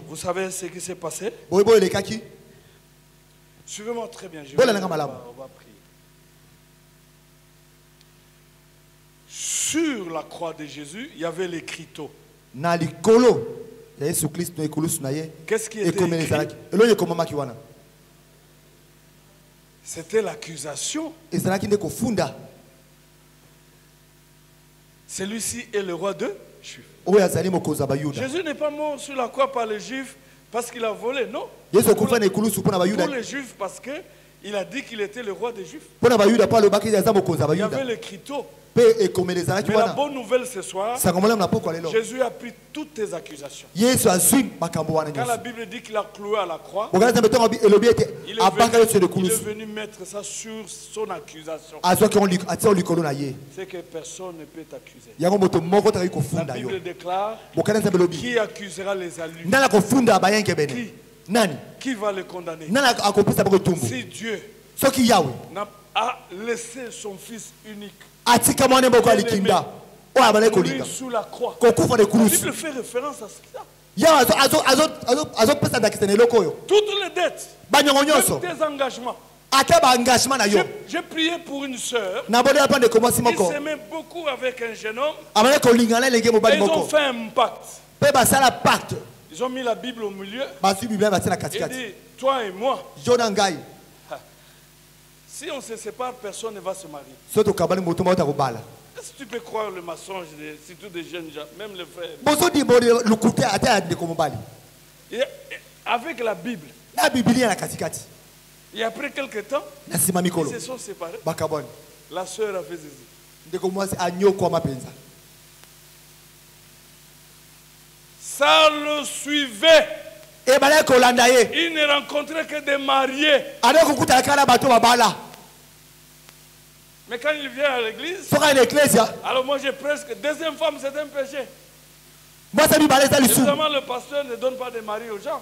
Vous savez ce qui s'est passé? Suivez-moi très bien. On va prier. Sur la croix de Jésus, il y avait l'écriteau. Qu'est-ce qui était écrit? C'était l'accusation. Celui-ci est le roi de Juifs. Jésus n'est pas mort sur la croix par les Juifs parce qu'il a volé, non. Pour les Juifs parce qu'il a dit qu'il était le roi des Juifs. Il y avait l'écriteau. Mais la bonne nouvelle ce soir, Jésus a pris toutes tes accusations. Quand la Bible dit qu'il a cloué à la croix, il est venu mettre ça sur son accusation. C'est que personne ne peut t'accuser. La Bible déclare qui accusera les allus. Qui va les condamner? Si Dieu a laissé son Fils unique mourir sous la croix, la Bible fait référence à ça. Toutes les dettes, tous tes engagements. J'ai prié pour une sœur qui s'aimait beaucoup avec un jeune homme. Et ils ont fait un pacte. Ils ont mis la Bible au milieu. Ils disent, toi et moi, si on se sépare, personne ne va se marier. Est-ce que tu peux croire le mensonge, surtout des jeunes gens, même les frères? Et avec la Bible. Et après quelques temps, ils se sont séparés. La sœur a fait ceci. Ça le suivait. Il ne rencontrait que des mariés. Mais quand il vient à l'église, alors moi j'ai presque deuxième femme, c'est un péché. Évidemment, le pasteur ne donne pas de mari aux gens.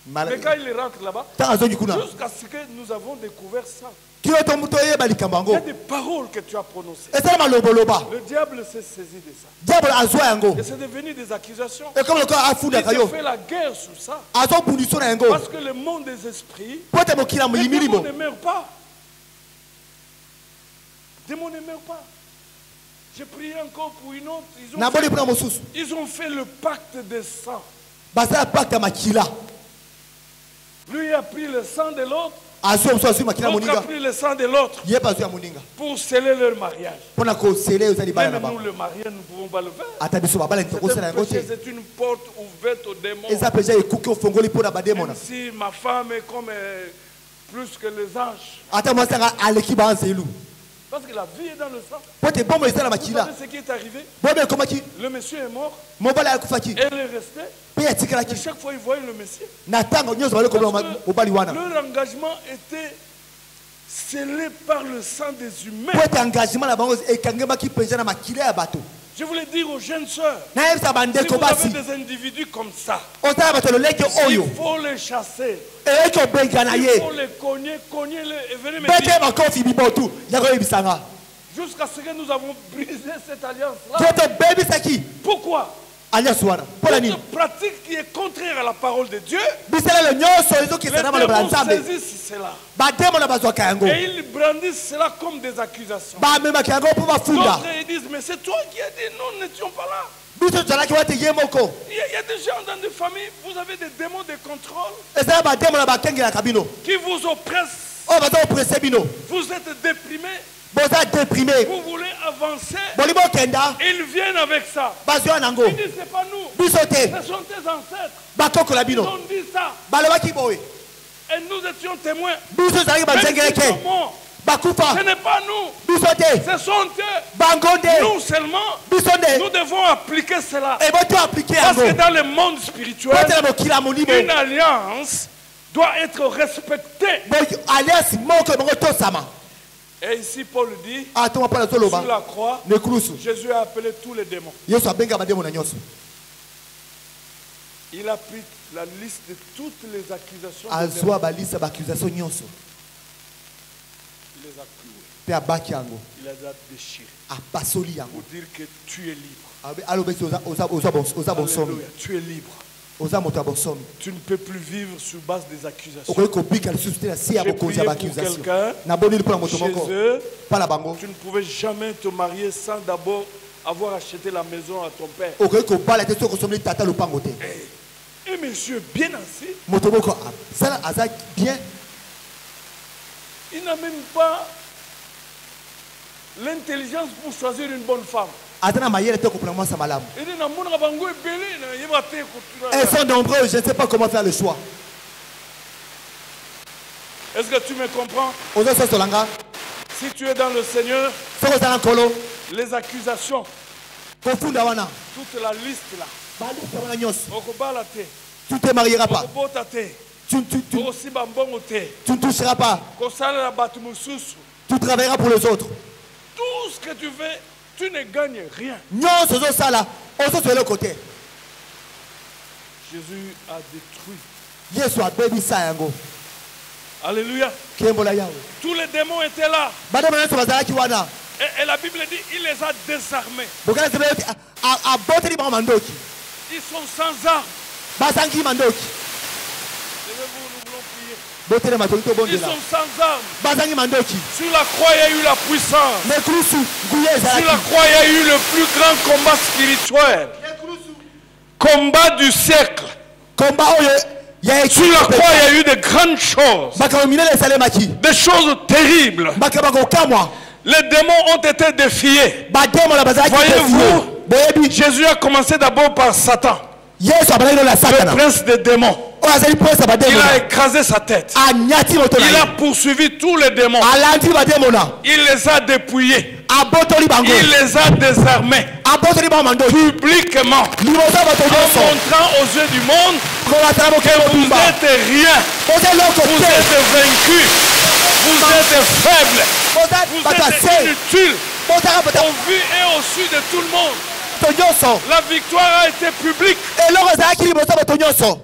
Mais quand il rentre là-bas, jusqu'à ce que nous avons découvert ça. Il y a des paroles que tu as prononcées. Le diable s'est saisi de ça. Et c'est devenu des accusations. Il a fait la guerre sur ça. Parce que le monde des esprits, les démons ne meurent pas. Les démons ne meurent pas. J'ai prié encore pour une autre. Ils ont fait le pacte de sang. Lui a pris le sang de l'autre. L'autre a pris le sang de l'autre pour sceller leur mariage. Même nous, le mariage, nous ne pouvons pas le faire. C'est une porte ouverte aux démons. Même si ma femme est comme plus que les anges. Parce que la vie est dans le sang. Vous savez ce qui est arrivé? Le monsieur est mort. Elle est restée. Et chaque fois, ils voyaient le Messie. Parce que leur engagement était scellé par le sang des humains. Je voulais dire aux jeunes sœurs, si vous avez des individus comme ça, il faut les chasser. Il faut les cogner et venir me dire. Jusqu'à ce que nous avons brisé cette alliance-là. Pourquoi? Toute pratique qui est contraire à la parole de Dieu, les démons saisissent cela. Et ils brandissent cela comme des accusations. D'autres ils disent, mais c'est toi qui as dit, nous n'étions pas là. Il y a des gens dans des familles, vous avez des démons de contrôle qui vous oppressent. Vous êtes déprimés. Vous voulez avancer. Ils viennent avec ça. Ils disent c'est pas nous. Ce sont tes ancêtres. Ils ont dit ça. Et nous étions témoins. Même si ils sont morts, ce n'est pas nous. Ce sont eux. Nous seulement, nous devons appliquer cela. Parce que dans le monde spirituel, une alliance doit être respectée. Et ici, Paul dit, sur la croix, Jésus a appelé tous les démons. Il a pris la liste de toutes les accusations. les a cloués. Pe abaki yango. Il les a déchirés. Apasoli yango. Pour dire que tu es libre. Alobeki oza bonsomi. Alléluia. Tu es libre. Oza moto ya bonsomi. Tu ne peux plus vivre sur base des accusations. Okoki kobika lisusu te na si ya bokonzi ya baccusation. Nabondeli mpona moto moko. Chez eux, Pala bango. tu ne pouvais jamais te marier sans d'abord avoir acheté la maison à ton père. Okoki kobala te soki osomeli tata lopango te. Et monsieur, bien assis, Moto moko sala aza bien. il n'a même pas l'intelligence pour choisir une bonne femme. Atana mayele te kopona mwasa malamu. Il dit, namona bango ebele na yeba te ko. Elles sont nombreuses, je ne sais pas comment faire le choix. Est-ce que tu me comprends? Ozo so solanga. Si tu es dans le Seigneur, Soko zala nkolo. les accusations, Kofunda wana. toute la liste là, Bali wana nyos. okobala te, Tu te marieras pas. okobota te, Tu okosiba mbongo te, ne toucheras pas. kosalela bato mosusu. Tu travailleras pour les autres. Tout ce que tu fais, tu ne gagnes rien. Nyos ozo sala. Ozo sur le côté. Jésus a détruit. Yesu abebisa yango. Alléluia. Kembola yawe. Tous les démons étaient là. Badama nyonso bazalaki wana. Et la Bible dit, il les a désarmés. Bokala zebe aboteli bango mandoki. Ils sont sans armes. Basangi mandoki. Levez-vous, nous voulons prier. Botele matoki to Ils bondela. sont sans armes. Basangi mandoki. Sur la croix, il y a eu la puissance. Nekrusu nguye Sur la ezalaki. croix, il y a eu le plus grand combat spirituel. Combat du siècle. Komba oyo ya Sur la croix, il y a eu de grandes choses. Bakao minele esalemaki. Des choses terribles. Bakabako kamwa. Les démons ont été défiés. Bademo la bazalaki. Voyez-vous, Boyebi. Jésus a commencé d'abord par Satan, Yesu abalaki na le satana. prince des démons. Oyo azali prince Il bademo. a écrasé sa tête. Anyati moto na Il a ye. poursuivi tous les démons. Alandi bademo na. Il les a dépouillés. Abotoli bango. Il les a désarmés Abotoli bango mandoki. publiquement, Liboso bato en nyonso. montrant aux yeux du monde Kolatala que mokelo vous bumba. êtes rien, Oza loko vous te. êtes vaincus, vous êtes faibles, Oza vous bato êtes ase. inutiles, Oza bato au vu et au su de tout le monde. nyonso. La victoire a été publique. Eloko ezalaki liboso bato nyonso.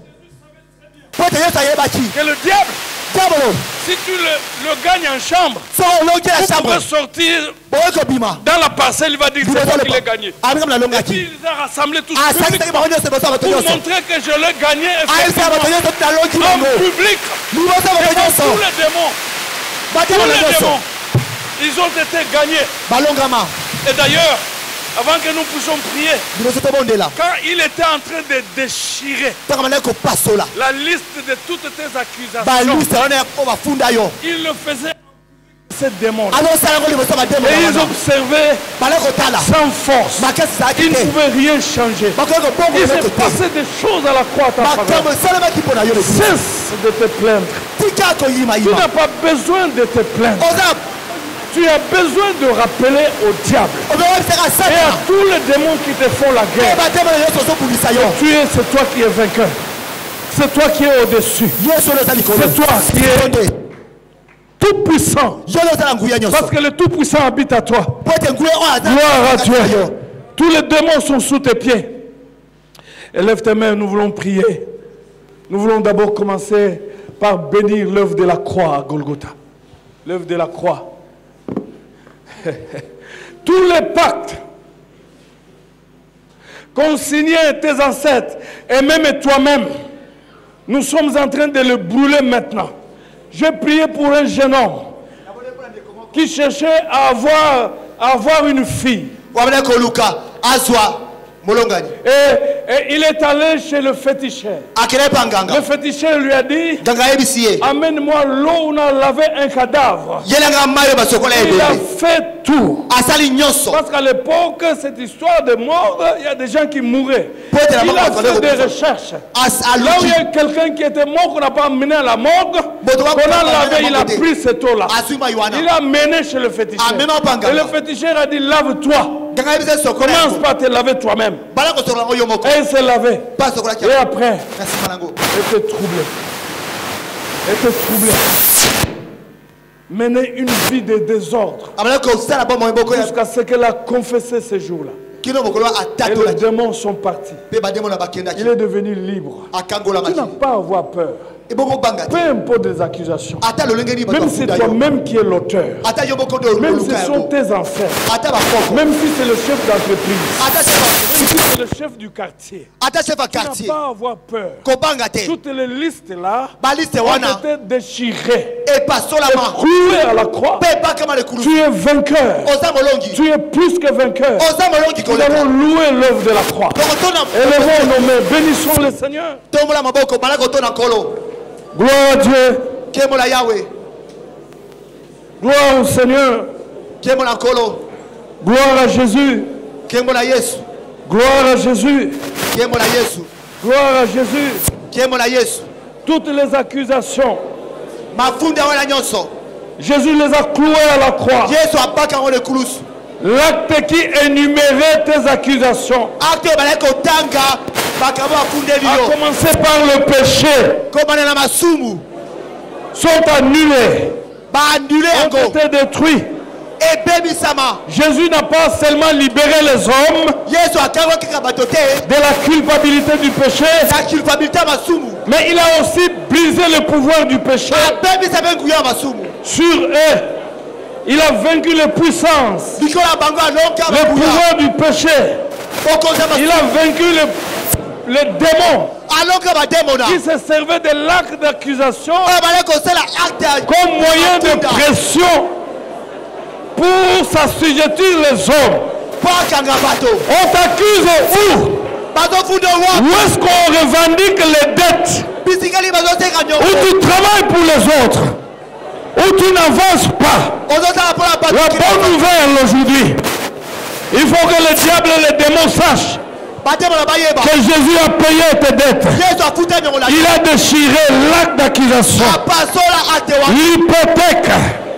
Po te nyonso ayebaki. Que le diable, Diabolo. si tu le gagnes en chambre, Soko olongi na vous chambre. pouvez sortir Boye kobima. dans la parcelle, il va dire c'est Liboso moi qui lepa. l'ai gagné. Abi kama Et nalongaki. puis il a rassemblé tous Asalisaki publiquement bango nyonso liboso bato pour nyonso. montrer que je l'ai gagné Ayebisa bato effectivement, nyonso nalongi en bango. public, Liboso bato devant nyonso. tous les démons. Bademo Tous na les nyonso. démons, ils ont été gagnés. Balongama. Et d'ailleurs, avant que nous puissions prier, Liboso tobondela. quand il était en train de déchirer Toka manaki kopasola. la liste de toutes tes accusations, Baliste wana oyo bafunda yo. il le faisait ces démons. Alosala yango liboso bademo Et ils wana. observaient Bale kotala. sans force. Makasi ezalaki Ils ne te. pouvaient rien changer. Bakoki kobongo Il eloko s'est te. passé des choses à la croix à ta Makambo faveur. esalemaki mpo na yo lebi. Cesse de te plaindre. Tika Tu koyimayima. n'as pas besoin de te plaindre. Oza Tu as besoin de rappeler au diable obewebisaka et à satana. tous les démons qui te font la Oyo guerre. bademo na nyonso ozobundisa yo. C'est toi qui es vainqueur. C'est toi qui es au-dessus. Yesu oyo oza likolo. C'est toi qui es Sonde. tout puissant. Yo oyo oza na nguya nyonso. Parce que le tout puissant habite à toi. Po ete nguya oyo aza Gloire à kati na Dieu. yo. Tous les démons sont sous tes pieds. Élève tes mains, nous voulons prier. Nous voulons d'abord commencer par bénir l'œuvre de la croix à Golgotha. L'œuvre de la croix. Tous les pactes qu'ont signé tes ancêtres et même toi-même, nous sommes en train de le brûler maintenant. J'ai prié pour un jeune homme qui cherchait à avoir une fille. Wabele koluka azwa molongani. Et il est allé chez le féticheur. Akele pa nganga. Le féticheur lui a dit, Nganga ayebisi ye. amène-moi l'eau où on a lavé un cadavre. Yelanga mayo basokola Il a ebele. fait tout. Asali nyonso. Parce qu'à l'époque, cette histoire de mort, il y a des gens qui mouraient. Peut être la Il mort a contre fait le des gouvernement. recherches. À Là où il y l'outil. a quelqu'un qui était mort, qu'on n'a pas amené à la morgue, qu'on a lavé, il a pris cette eau-là. Azuma yuana. Il a mené chez le féticheur. Ah, même en Panganga. Et le féticheur a dit, lave-toi. Nganga ayebisi sokola. Commence par te laver toi-même. Bala kosokola ngo yo moko. Et il s'est lavé. Pas sokola kia. Et après, Merci manango. il était troublé. Il était troublé. Mener une vie de désordre Amana ko sala ba mo boko ya. jusqu'à ce qu'elle a confessé ces jours-là. Kino bokolo Et atato la. les démons sont partis. Pe bademo na bakenda Il ki. est devenu libre. Akangola Tu n'as maki. pas à avoir peur. Peu importe les accusations. Même si c'est toi-même qui es l'auteur. Même si ce sont tes enfants. Même si c'est le chef d'entreprise. Même si c'est le chef du quartier. Tu n'as pas à avoir peur. Toutes les listes là ont été déchirées et clouées à la croix. Tu es vainqueur. Tu es plus que vainqueur. Nous allons louer l'œuvre de la croix. Élevons nos mains. Bénissons le Seigneur. Gloire à Dieu. Gloire au Seigneur. Gloire à Jésus. Gloire à Jésus. Gloire à Jésus. Toutes les accusations, Jésus les a clouées à la croix. L'acte qui énumérait tes accusations a commencé par le péché, sont annulés, ont été détruits. Jésus n'a pas seulement libéré les hommes de la culpabilité du péché, mais il a aussi brisé le pouvoir du péché sur eux. Il a vaincu les puissances, le pouvoir du péché. Il a vaincu les démons qui se servaient de l'acte d'accusation comme moyen de pression pour s'assujettir les hommes. On t'accuse où? Où est-ce qu'on revendique les dettes? Où tu travailles pour les autres? Où tu n'avances pas? La bonne nouvelle aujourd'hui, il faut que le diable et les démons sachent que Jésus a payé tes dettes. Il a déchiré l'acte d'accusation, l'hypothèque,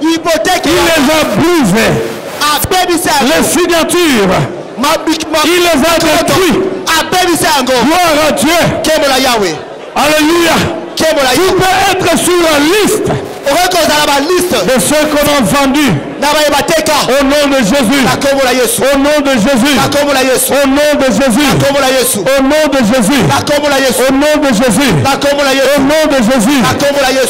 il les a brisés, les signatures, il les a détruits. Gloire à Dieu. Alléluia. Tu peux être sur la liste de ceux qu'on a vendus au nom de Jésus. Au nom de Jésus. Au nom de Jésus. Au nom de Jésus. Au nom de Jésus. Au nom de Jésus.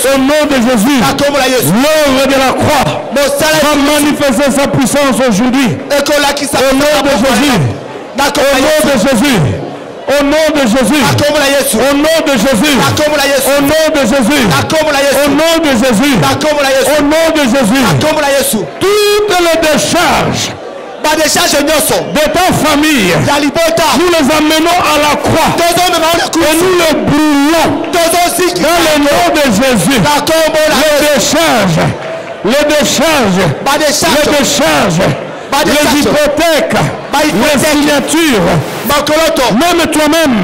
Au nom de Jésus. L'œuvre de la croix va manifester sa puissance aujourd'hui. Au nom de Jésus. Au nom de Jésus. Au nom de Jésus. Au nom de Jésus. Au nom de Jésus. Au nom de Jésus. Au nom de Jésus. Toutes les décharges de ta famille, nous les amenons à la croix et nous les brûlons dans le nom de Jésus. Les décharges, les hypothèques, les signatures, même toi-même,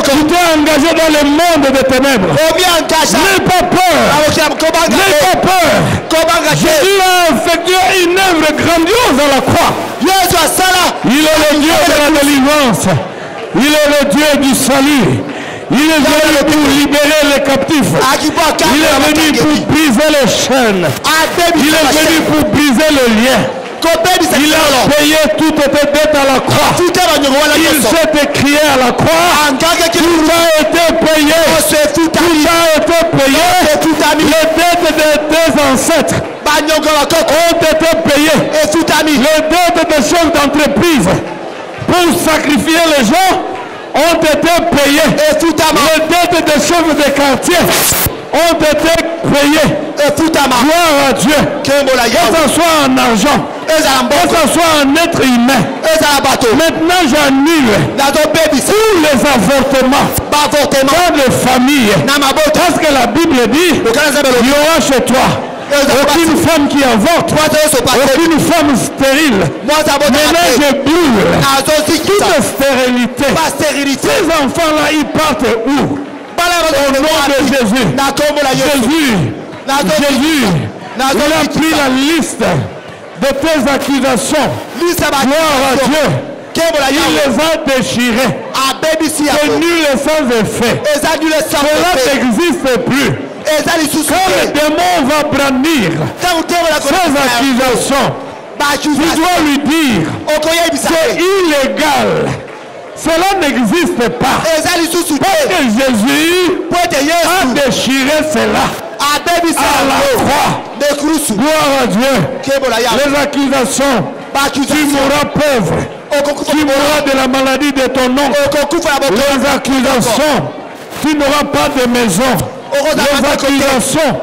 tu t'es engagé dans le monde des ténèbres. N'aie pas peur. N'aie pas peur. Jésus a effectué une œuvre grandiose à la croix. Il est le Dieu de la délivrance. Il est le Dieu du salut. Il est venu pour libérer les captifs. Il est venu pour briser les chaînes. Il est venu pour briser le lien. Il a payé toutes tes dettes à la croix. Il s'est écrié à la croix. Tout a été payé. Tout a été payé. Les dettes de tes ancêtres ont été payées. Les dettes des chefs d'entreprise pour sacrifier les gens ont été payées. Les dettes des chefs de quartier ont été payés. Gloire à Dieu. Que ce soit en argent, que ce soit en être humain. Maintenant j'annule tous les avortements dans les familles. Parce que la Bible dit, il y aura chez toi aucune femme qui avorte, aucune femme stérile. Maintenant je brûle toute stérilité. Ces enfants-là, ils partent où? Au nom de Jésus. Jésus, il a pris la liste de tes accusations. Gloire à Dieu. Il les a déchirés. C'est nul et sans effet. Cela n'existe plus. Quand le démon va brandir ces accusations, tu dois lui dire c'est illégal. Cela n'existe pas. Parce que Jésus a déchiré cela à la croix. Gloire à Dieu. Les accusations. Tu mourras pauvre. Tu mourras de la maladie de ton oncle. Les accusations. Tu n'auras pas de maison. Les accusations.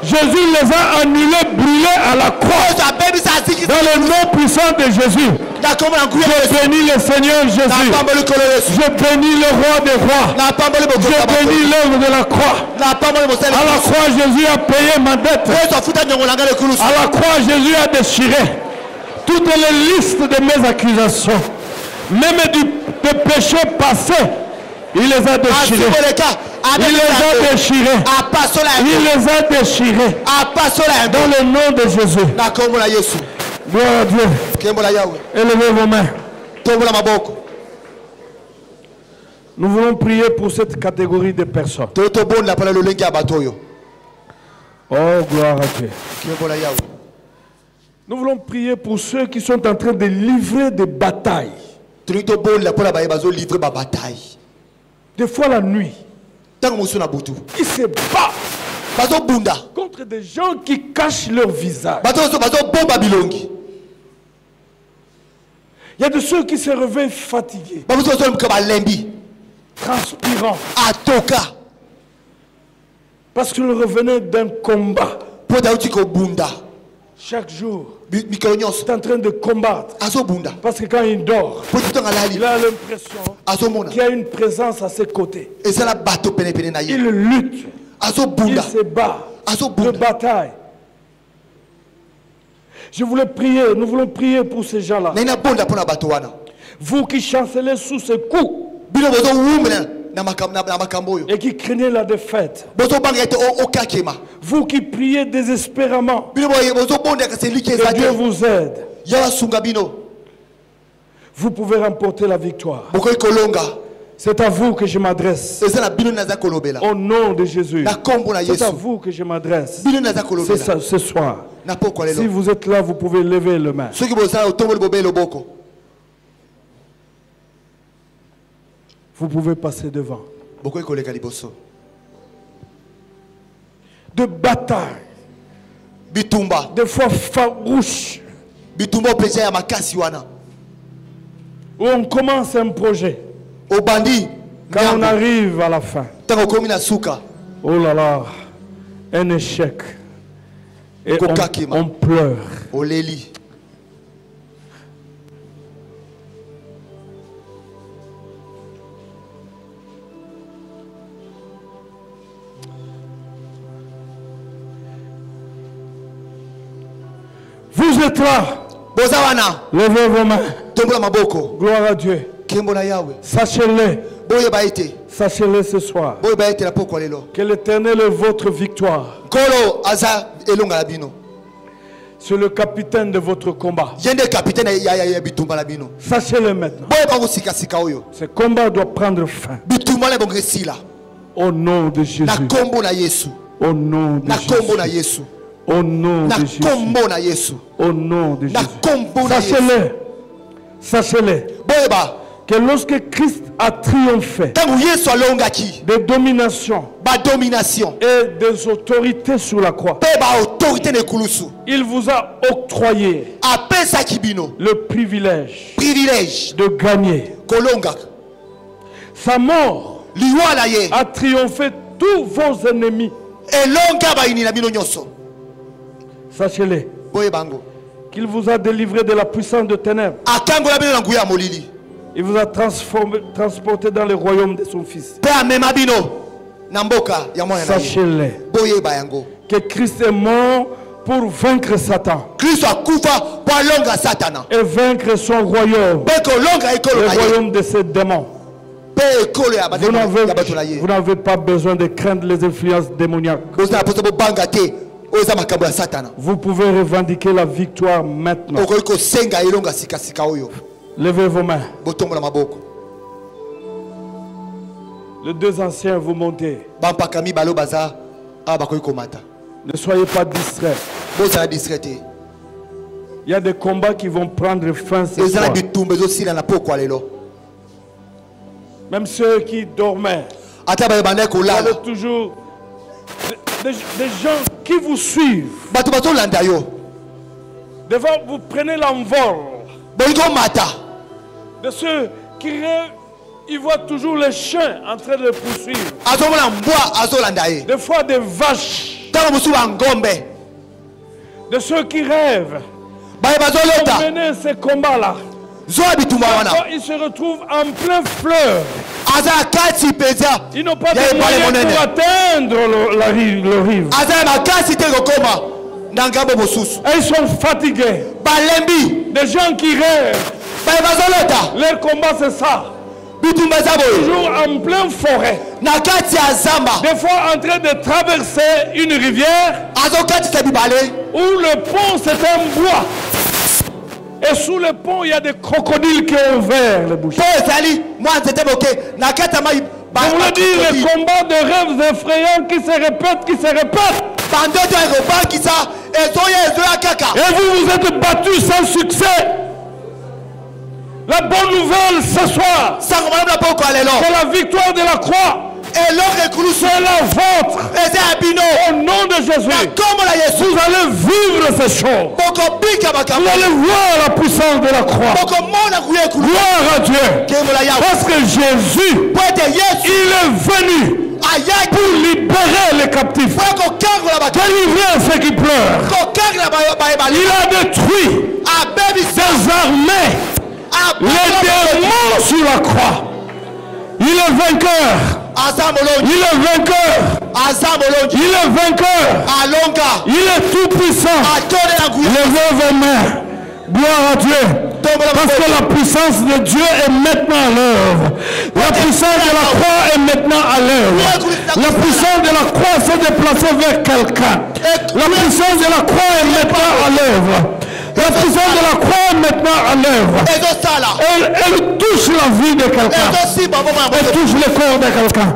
Jésus les a annulés, brûlés à la croix. Dans le nom puissant de Jésus. Je bénis le Seigneur Jésus. Je bénis le roi des rois. Je bénis l'œuvre de la croix. À la croix, Jésus a payé ma dette. À la croix, Jésus a déchiré toutes les listes de mes accusations. Même des péchés passés, il les a déchirés. Il les a déchirés. Il les a déchirés. Dans le nom de Jésus. Gloire à Dieu. Élevez vos mains. Nous voulons prier pour cette catégorie de personnes. Oh, gloire à Dieu. Nous voulons prier pour ceux qui sont en train de livrer des batailles. Des fois la nuit. Ils se battent contre des gens qui cachent leur visage. Il y a de ceux qui se réveillent fatigués, transpirants, parce qu'ils revenaient d'un combat. Chaque jour, il est en train de combattre. Parce que quand il dort, il a l'impression qu'il y a une présence à ses côtés. Il lutte. Il se bat. De bataille. Je voulais prier, nous voulons prier pour ces gens-là. Vous qui chancelez sous ce coup et qui craignez la défaite. Vous qui priez désespérément. Que Dieu vous aide. Vous pouvez remporter la victoire. C'est à vous que je m'adresse. Au nom de Jésus. C'est à vous que je m'adresse. Ce soir. Si vous êtes là, vous pouvez lever les mains. Vous pouvez passer devant. De bataille. Des fois farouches. Où on commence un projet. Quand on arrive à la fin. Oh là là. Un échec. Et on pleure. Vous êtes là. Levez vos mains. Gloire à Dieu. Sachez-le. Sachez-le ce soir. Que l'Éternel est votre victoire. C'est le capitaine de votre combat. Sachez-le maintenant. Ce combat doit prendre fin. Au nom de Jésus. Au nom de Jésus. Au nom de Jésus. Au nom de Jésus. Sachez-le. Sachez-le. Que lorsque Christ a triomphé de domination et des autorités sur la croix, il vous a octroyé le privilège de gagner. Sa mort a triomphé tous vos ennemis. Sachez-le qu'il vous a délivré de la puissance de ténèbres. Il vous a transporté dans le royaume de son Fils. Sachez-le que Christ est mort pour vaincre Satan et vaincre son royaume, le royaume de ses démons. Vous n'avez pas besoin de craindre les influences démoniaques. Vous pouvez revendiquer la victoire maintenant. Levez vos mains. Les deux anciens, vous montez. Ne soyez pas distraits. Il y a des combats qui vont prendre fin ce soir. Même ceux qui dormaient. ata bayebanda Vous kolala avez toujours des gens qui vous suivent. bato bazolanda yo Des fois, vous prenez l'envol. bolingo mata De ceux qui ils voient toujours les chiens en train de le poursuivre. azomona mbwa azolanda ye Des fois, des vaches. ntango mosusu bangombe De ceux qui rêvent. baye bazolota Pour mener ces combats-là. zoa bitumba wana Quand ils se retrouvent en plein fleuve. aza kati mpenza Ils n'ont pas ya de ebale moyens monene pour atteindre le rive. aza ya makasi te kokoma na ngambo mosusu Et ils sont fatigués. balembi Des gens qui rêvent. baye bazolota Leur combat, c'est ça. bitumba eza boye Toujours en pleine forêt. na kati ya zamba Des fois en train de traverser une rivière azokatisa bibale où le pont c'est un bois. Et sous le pont, il y a des crocodiles qui ont ouvert les bouches. po ezali mwa nzete moke na kati ya mai Je voulais dire les combats de rêves effrayants qui se répètent. bandoto ya kobangisa ezoya kaka Et vous vous êtes battus sans succès. La bonne nouvelle ce soir, sango malamu na poko ya lelo c'est la victoire de la croix. eloko ekulusu C'est la vôtre. eza ya bino Au nom de na Jésus, nkombo na yesu vous allez vivre ces choses. bokobika Vous makambo allez voir la puissance de la croix. bokomona kuya ekulusu Gloire à Dieu. nkembo na yawe Parce que Jésus, po ete yesu il est venu ayaki pour libérer les captifs, po kokangola bato délivrer ceux qui pleurent. kokangola bayebali Il a détruit abebisa des armées, les démons sur la croix. Il est vainqueur. aza molongi Il est vainqueur. aza molongi Il est vainqueur. alonga Il est tout puissant. atolela nguya Levez vos mains. Gloire à Dieu. Parce que la puissance de Dieu est maintenant à l'œuvre. La puissance de la croix est maintenant à l'œuvre. La puissance de la croix s'est déplacée vers quelqu'un. La puissance de la croix est maintenant à l'œuvre. La puissance de la croix est maintenant à l'œuvre. ezosala Elle touche la vie de quelqu'un. ezosimba mboma ya Elle moto touche le corps de quelqu'un.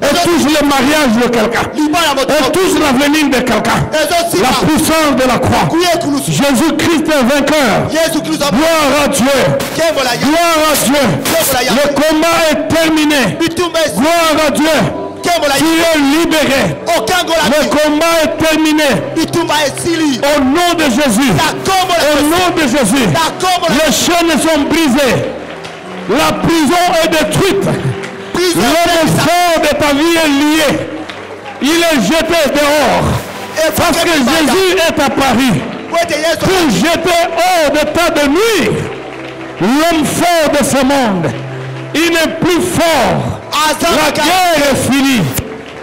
Elle touche le mariage de quelqu'un. liba ya moto Elle touche l'avenir de quelqu'un. La ezosimba puissance de la croix. kuya ekulusu Jésus-Christ est vainqueur. yesu kristo Gloire à Dieu. nkembo na yawe Gloire à Dieu. nkembo na Le yawe combat est terminé. bitumba esi Gloire à Dieu. nkembo na Tu yawe es libéré. okangola Le combat est terminé. bitumba esili Au nom de Jésus. na nkombo na Au yesu nom de Jésus. na nkombo na Les chaînes sont brisées. La prison est détruite. prison L'homme fort de ta vie est lié. Il est jeté dehors. Parce que Jésus est apparu po ete yesu pour jeter hors de ta de nuire l'homme fort de ce monde. Il n'est plus fort. aza La makasi guerre est finie.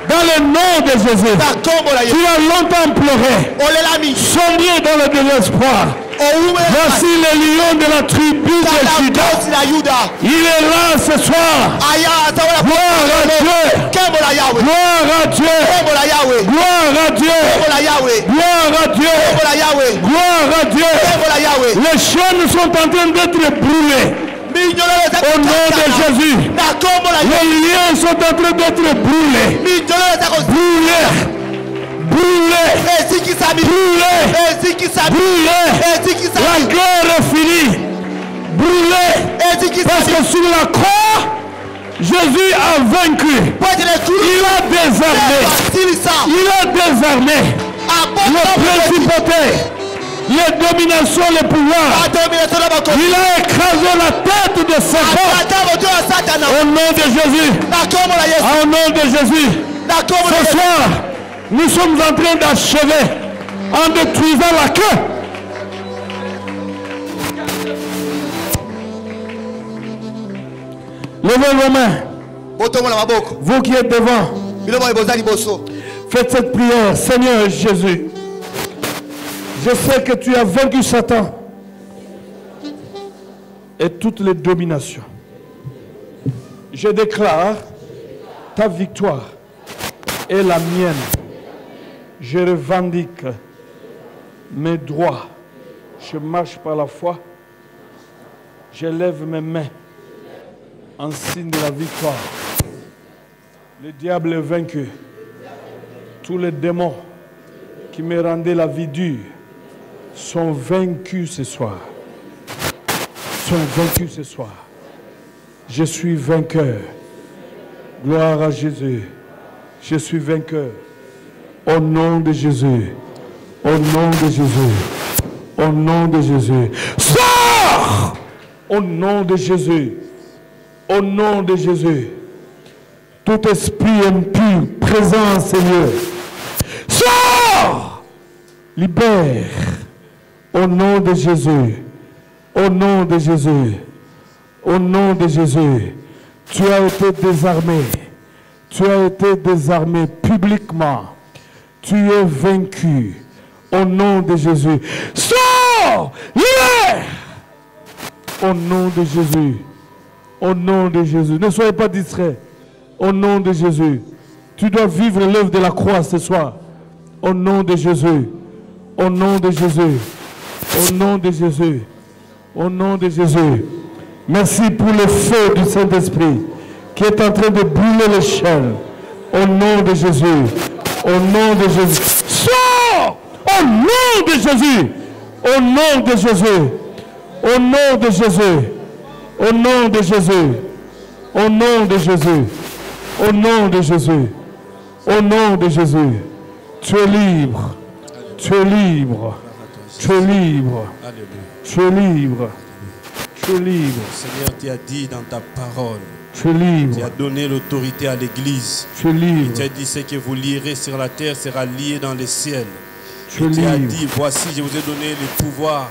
Dans le nom de Jésus. na nkombo na Tu yesu as longtemps pleuré, olelami sombré dans le désespoir. oume Voici le lion de la tribu de Juda. kosi na yuda Il est là ce soir. aya azaola Gloire à Dieu. nkembo na yawe Gloire à Dieu. nkembo na yawe Gloire à Dieu. nkembo na yawe Gloire à Dieu. nkembo na yawe Gloire à Dieu. nkembo na yawe Les chaînes sont en train d'être brûlées. minyololo eza Au nom de Jésus. na nkombo na Les liens sont en train d'être brûlés. minyololo eza Brûlés. Brûlés. ezikisami Brûlés. ezikisami Brûlés. La ezikisami guerre est finie. Brûlés. Parce ezikisami que sur la croix, Jésus a vaincu. po ete Il a désarmé. lesilisa Il a désarmé le principauté, les dominations, les pouvoirs. adomination na bakozi Il a écrasé la tête de Satan. ata moto ya satana Au nom de Jésus. na nkombo na yesu Au nom de Jésus. na nkombo na Ce yesu soir, nous sommes en train d'achever en détruisant la queue. Levez vos mains, botongola maboko vous qui êtes devant. biloba eboza liboso Faites cette prière. Seigneur Jésus, je sais que tu as vaincu Satan et toutes les dominations. Je déclare ta victoire est la mienne. Je revendique mes droits. Je marche par la foi. Je lève mes mains en signe de la victoire. Le diable est vaincu. Tous les démons qui me rendaient la vie dure sont vaincus ce soir. Sont vaincus ce soir. Je suis vainqueur. Gloire à Jésus. Je suis vainqueur. Au nom de Jésus. Au nom de Jésus. Au nom de Jésus. Sors! Au nom de Jésus. Au nom de Jésus. Tout esprit impur présent, Seigneur. Sors! Libère. Au nom de Jésus. Au nom de Jésus. Au nom de Jésus. Tu as été désarmé. Tu as été désarmé publiquement. Tu es vaincu. Au nom de Jésus. Sors! Libère! Au nom de Jésus. Au nom de Jésus. Ne soyez pas distraits. Au nom de Jésus. Tu dois vivre l'œuvre de la croix ce soir. Au nom de Jésus. Au nom de Jésus. Au nom de Jésus. Au nom de Jésus. Merci pour le feu du Saint-Esprit qui est en train de brûler les chaînes. Au nom de Jésus. Au nom de Jésus. Sors! Au nom de Jésus. Au nom de Jésus. Au nom de Jésus. Au nom de Jésus. Au nom de Jésus. Au nom de Jésus. Au nom de Jésus. Tu es libre. Tu es libre. Tu es libre. Tu es libre. Tu es libre. Seigneur, tu as dit dans ta parole. Tu es libre. Tu as donné l'autorité à l'Église. Tu es libre. Tu as dit ce que vous lierez sur la terre sera lié dans les ciels. Tu es Tu as libre. dit, voici, je vous ai donné le pouvoir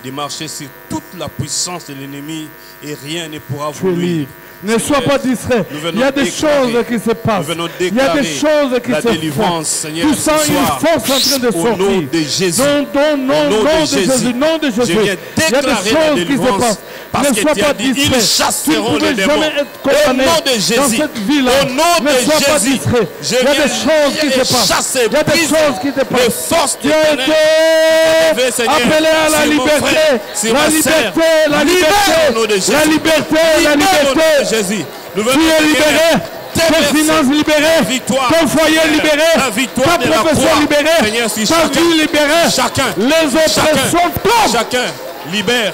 de marcher sur toute la puissance de l'ennemi et rien ne pourra Tu vous es nuire. libre. Ne sois pas distrait. Nous venons Il y a des déclarer, choses qui se passent. nous venons Il y a déclarer des choses qui la se font. délivrance, Seigneur, Tu ce sens une soir, force en train de au nom sortir. de Jésus. Nom de Jésus. Nom de Jésus. Je viens Il y a des déclarer la choses qui se délivrance passent. parce Ne que sois tu as pas dit, ils distrait. Tu ne chasseront pouvais les démons. jamais être Au condamné nom de dans Jésus. cette vie-là. Au nom Ne de sois pas Jésus. distrait. Je Il y a des viens choses qui lier se passent. chasser, Il y a des briser choses qui se les passent. forces Tu as ténèbres. été Levé, Seigneur, appelé à la sur mon liberté. frère, sur La ma liberté. sœur. La Libère au nom de liberté. Jésus. La liberté. La Libère au nom liberté. de Jésus. Nous Tu venons es libéré. Tes finances libérées, victoire, ton foyer libéré, la victoire ta de la profession croix. libérée, Seigneur, si ta chacun- vie libérée, chacun, les oppressions tombent. Chacun, libère,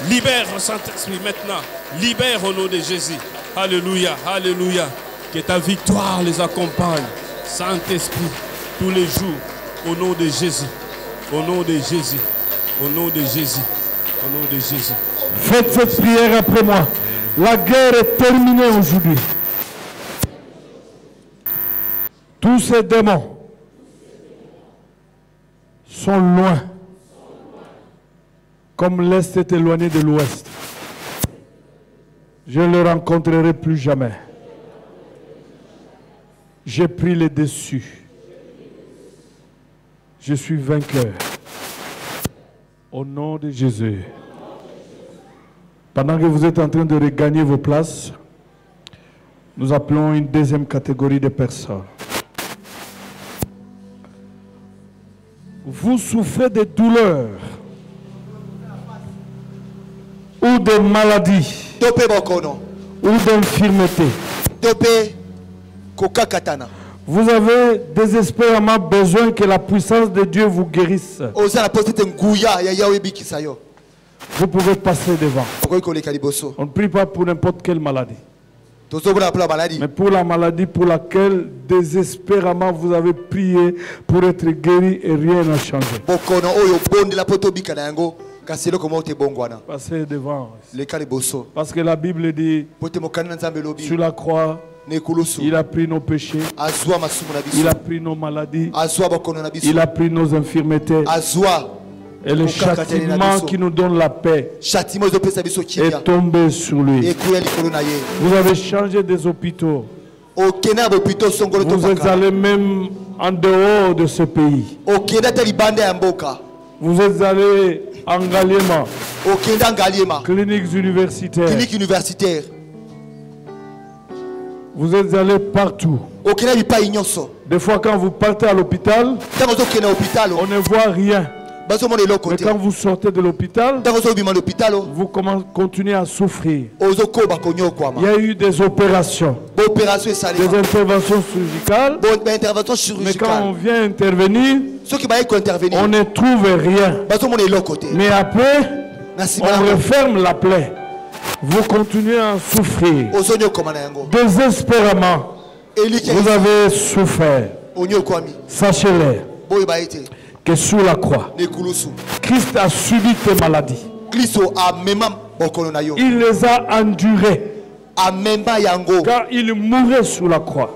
libère au Saint-Esprit maintenant. Libère au nom de Jésus. Alléluia, alléluia. Que ta victoire les accompagne. Saint-Esprit, tous les jours, au nom de Jésus. Au nom de Jésus. Au nom de Jésus. Au nom de Jésus. Faites cette prière après moi. La guerre est terminée aujourd'hui. Tous ces démons sont loin, comme l'Est est éloigné de l'Ouest. Je ne le rencontrerai plus jamais. J'ai pris le dessus. Je suis vainqueur. Au nom de Jésus. Pendant que vous êtes en train de regagner vos places, nous appelons une deuxième catégorie de personnes. Vous souffrez de douleurs ou de maladies Topé bokono. ou d'infirmités. Topé kokakatana. Vous avez désespérément besoin que la puissance de Dieu vous guérisse. Oza na poste nguya ya yawe bikisayo. Vous pouvez passer devant. Okoy koleka liboso. On ne prie pas pour n'importe quelle maladie, Tozobona pour la maladie. mais pour la maladie pour laquelle désespérément vous avez prié pour être guéri et rien n'a changé. Bokono oyo bonde la poto bika na yango kaselo komo te bongwana. Passez devant. Le kaliboso. Parce que la Bible dit, Pote mokana nzambe lobi. sur la croix, Ne kulusu. il a pris nos péchés, Azwa masumu na biso. il a pris nos maladies, Azwa bokono na biso. il a pris nos infirmités. Azwa Et le châtiment qui nous donne la paix châtiment zo pesa biso kimia. est tombé sur lui. Ekuya likolo na ye. Vous avez changé des hôpitaux. Okena bopito songolo to Vous êtes baka. allé même en dehors de ce pays. Okenda ta libanda ya mboka. Vous êtes allé en Galiema, Okenda ngaliema. cliniques universitaires. Clinique universitaire. Vous êtes allé partout. Okenda bipa inyonso. Des fois, quand vous partez à l'hôpital, Tango zo kena hôpital. on ne voit rien. Bazo mona eloko Mais te. quand vous sortez de l'hôpital, Tango zo bima l'hôpital. vous continuez à souffrir. Ozo koba konyo Il y kwama. a eu des opérations, Opération salée. des interventions chirurgicales. Bon intervention Mais quand on chirurgicale. vient intervenir, Ceux qui baillent intervenir. on ne trouve rien. Bazo mona eloko te. Mais après, Na on simana. referme la plaie. Vous continuez à souffrir Ozonyo koma na yango. désespérément. Vous avez souffert. Sachez-le que sur la croix, Christ a subi tes maladies. Il les a endurées. Car il mourait sur la croix.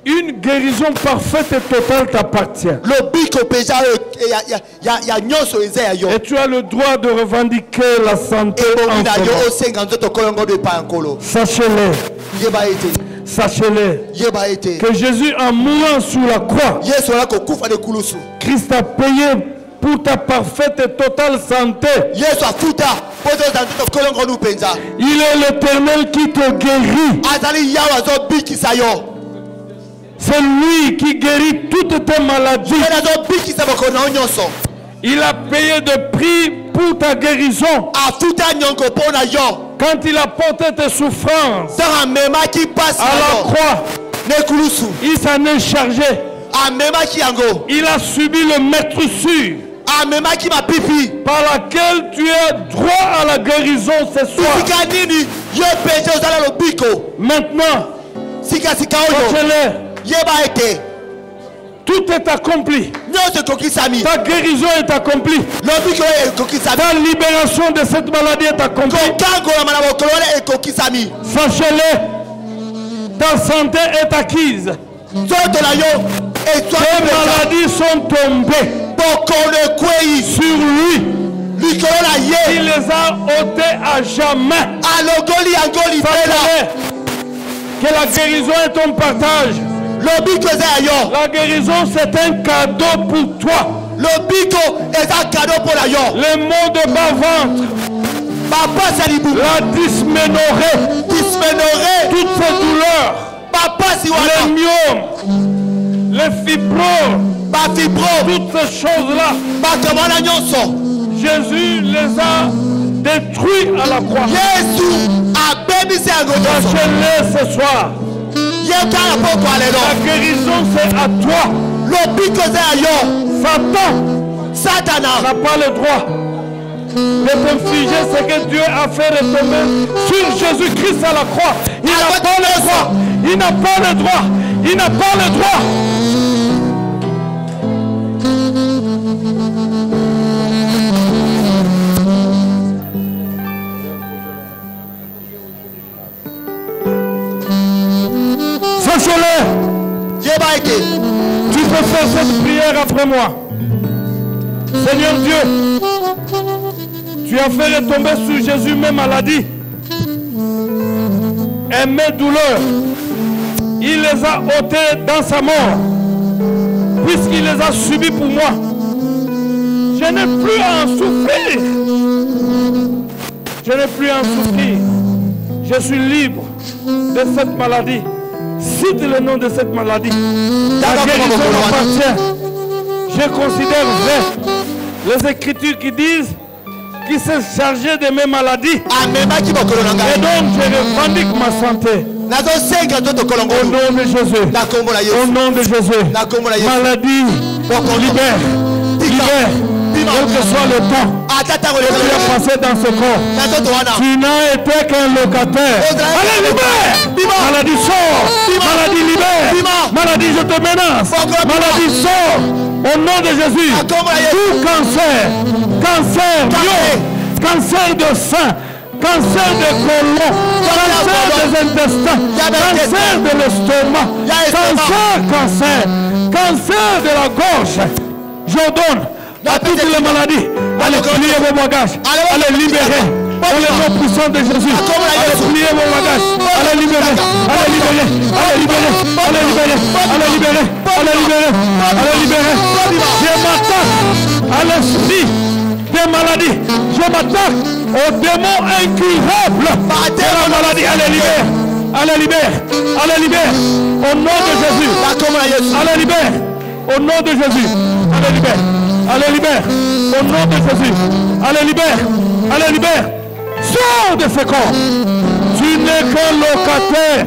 Une guérison parfaite et totale t'appartient. Et tu as le droit de revendiquer la santé en toi. Sachez-le que Jésus, en mourant sur la croix, Christ a payé pour ta parfaite et totale santé. Il est l'Éternel qui te guérit. C'est lui qui guérit toutes tes maladies. Il a payé de prix pour ta guérison. Quand il a porté tes souffrances à la croix, il s'en est chargé. Il a subi le maître sûr par laquelle tu as droit à la guérison ce soir. Maintenant, tout est accompli. Ta guérison est accomplie. Ta libération de cette maladie est accomplie. Sachez-le, ta santé est acquise. Tes maladies sont tombées sur lui. Il les a ôtées à jamais. Sachez-le que la guérison est ton partage. La guérison, c'est un cadeau pour toi. Les maux de bas-ventre, la dysménorrhée, toutes ces douleurs, les myomes, les fibroses, toutes ces choses-là, Jésus les a détruits à la croix. Sachez-le ce soir. La guérison, c'est à toi. Satan n'a pas le droit de t'infliger ce que Dieu a fait retomber sur Jésus-Christ à la croix. Il n'a pas le droit. Il n'a pas le droit. Il n'a pas le droit. Sachez-le. Tu peux faire cette prière après moi. Seigneur Dieu, tu as fait retomber sur Jésus mes maladies et mes douleurs. Il les a ôtées dans sa mort, puisqu'il les a subies pour moi. Je n'ai plus à en souffrir. Je n'ai plus à en souffrir. Je suis libre de cette maladie. Cite le nom de cette maladie. La guérison m'appartient. Je considère vrai les Écritures qui disent qu'il s'est chargé de mes maladies. Et donc je revendique ma santé. Au nom de Jésus. Au nom de Jésus. Maladie, libère. Libère. Quel que soit le temps que tu as passé dans ce corps, tu n'as été qu'un locataire. Allez, libère. Maladie sort. Maladie libère. Maladie, je te menace. Maladie sort. Au nom de Jésus. Tout cancer, cancer, cancer de sein, cancer de côlon, cancer des intestins, cancer de l'estomac, cancer de la gorge. J'ordonne à toutes les maladies, allez plier vos bagages, allez libérer, pour les noms puissants de Jésus, allez plier vos bagages, allez libérer, allez libérer, allez libérer, allez libérer, allez libérer, allez libérer, allez libérer. Je m'attaque à l'esprit des maladies, je m'attaque aux démons incurables de la maladie, allez libérer, allez libérer, allez libérer, au nom de Jésus, allez libérer, au nom de Jésus, allez libérer. Allez, libère. Au nom de Jésus. Allez, libère. Allez, libère. Sors de ce corps. Tu n'es qu'un locataire.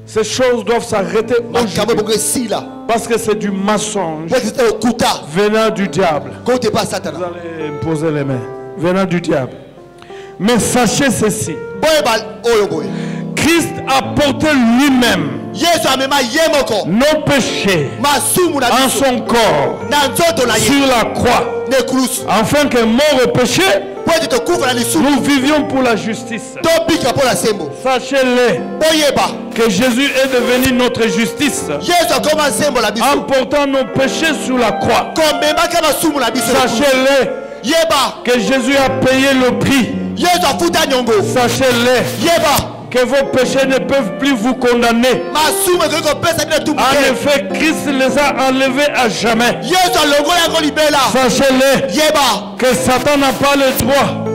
Ces choses doivent s'arrêter aujourd'hui. Parce que c'est du mensonge venant du diable. Vous allez imposer les mains. Venant du diable. Mais sachez ceci. Christ a porté lui-même nos péchés en son corps sur la croix, afin que mort au péché, nous vivions pour la justice. Sachez-le que Jésus est devenu notre justice en portant nos péchés sur la croix. Sachez-le que Jésus a payé le prix. Sachez-le que vos péchés ne peuvent plus vous condamner. En effet, Christ les a enlevés à jamais. Sachez-le que Satan n'a pas le droit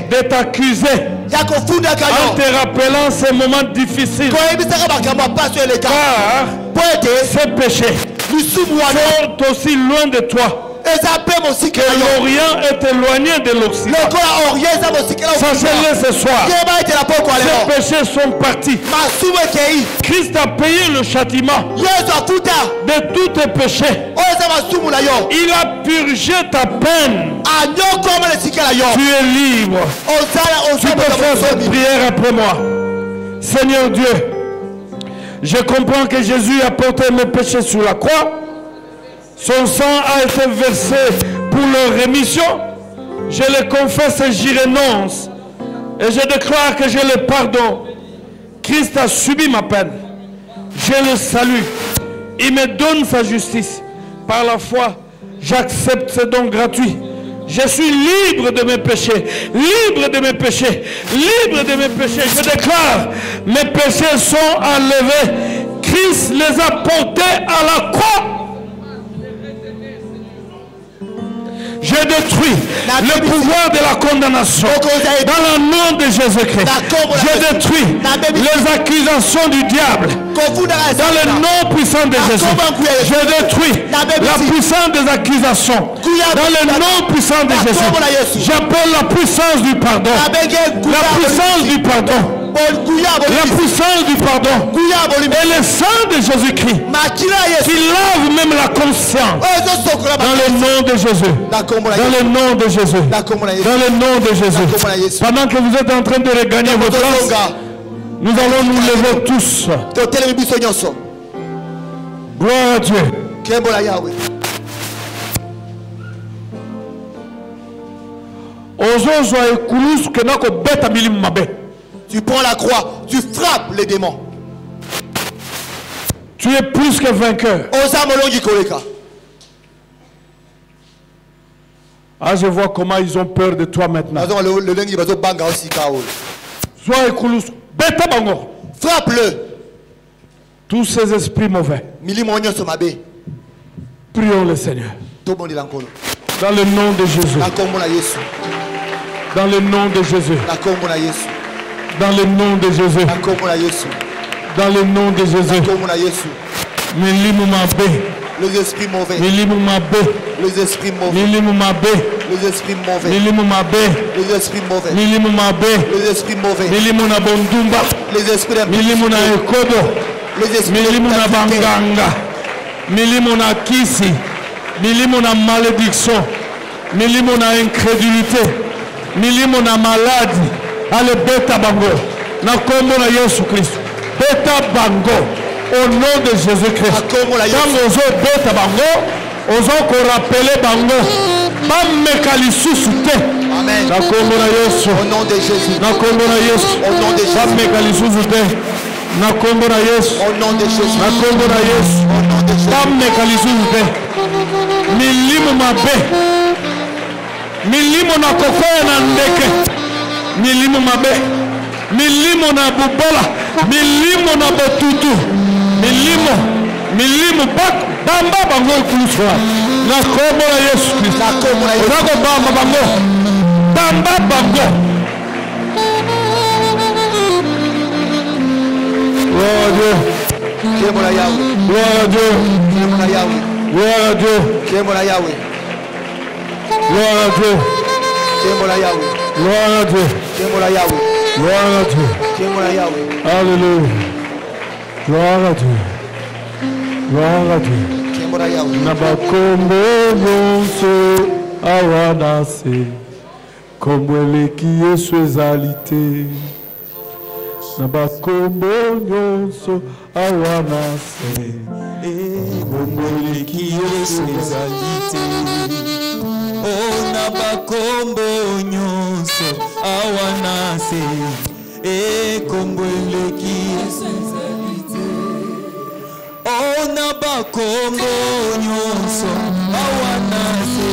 de t'accuser en te rappelant ces moments difficiles. Car ces péchés sont aussi loin de toi que l'Orient est éloigné de l'Occident. Sachez-le ce soir, ces péchés sont partis. Christ a payé le châtiment de tous tes péchés. Il a purgé ta peine. Tu es libre. Tu peux faire cette prière après moi. Seigneur Dieu, je comprends que Jésus a porté mes péchés sur la croix. Son sang a été versé pour leur rémission. Je le confesse et j'y renonce. Et je déclare que je le pardonne. Christ a subi ma peine. Je le salue. Il me donne sa justice. Par la foi, j'accepte ce don gratuit. Je suis libre de mes péchés. Libre de mes péchés. Libre de mes péchés. Je déclare, mes péchés sont enlevés. Christ les a portés à la croix. Je détruis le pouvoir de la condamnation dans le nom de Jésus-Christ. Je détruis les accusations du diable dans le nom puissant de Jésus. Je détruis la puissance des accusations dans le nom puissant de Jésus. J'appelle la puissance du pardon. La puissance du pardon. La puissance du pardon et le sang de Jésus-Christ qui lave même la conscience dans le nom de Jésus. Dans le nom de Jésus. Dans le nom de Jésus. Pendant que vous êtes en train de regagner votre place, nous allons nous lever tous. Gloire à Dieu. Tu prends la croix, tu frappes les démons. Tu es plus que vainqueur. Ah, je vois comment ils ont peur de toi maintenant. Frappe-le. Tous ces esprits mauvais. Prions le Seigneur. Dans le nom de Jésus. Dans le nom de Jésus. Dans le nom de Jésus. Dans le nom de Jésus. Les esprits mauvais. Les esprits mauvais. Les esprits mauvais. Les esprits mauvais. Les esprits mauvais. Les esprits Milimuna kisi, milimuna malédiction, milimuna incrédulité, milimuna maladie. Allez, bêta bango, na kombo na Yesu Christ. Bêta bango, au nom de Jésus-Christ. Quand ozo bêta bango, ozo ko rappeler bango, bam mekali susute. Amen. Na kombo na Yesu. Au nom de Jésus. Na kombo na Yesu. Au nom de Jésus. Bam mekali susute. Na kombo na Yesu. Au nom de Jésus. Na kombo na Yesu. Au nom de Jésus. Bam mekali susute. Milimu mabe. Milimu na kokoya na ndeke. Milimu mabe. Milimu na bubola. Milimu na botutu. Milimu bak. Bamba bango kuluswa. Na kombo na Yesu Christ. Na kombo na Yesu. Nako bamba bango. Bamba bango. Gloire à Dieu. Gloire à Yahweh. Gloire à Dieu. Gloire à Yahweh. Gloire à Dieu. Gloire à Yahweh. Gloire à Dieu. Gloire à Yahweh. Gloire à Dieu. Gloire à Yahweh. Gloire à Dieu. Alléluia. Gloire à Dieu. Gloire à Dieu. Nabakombo nyonso awanase kombo eleki Yesu ezalite. Nabakombo nyonso awanase kombo eleki Yesu ezalite. Oh, nabakombo nyonso awanase kombo eleki Yesu ezalite. Oh, nabakombo nyonso awanase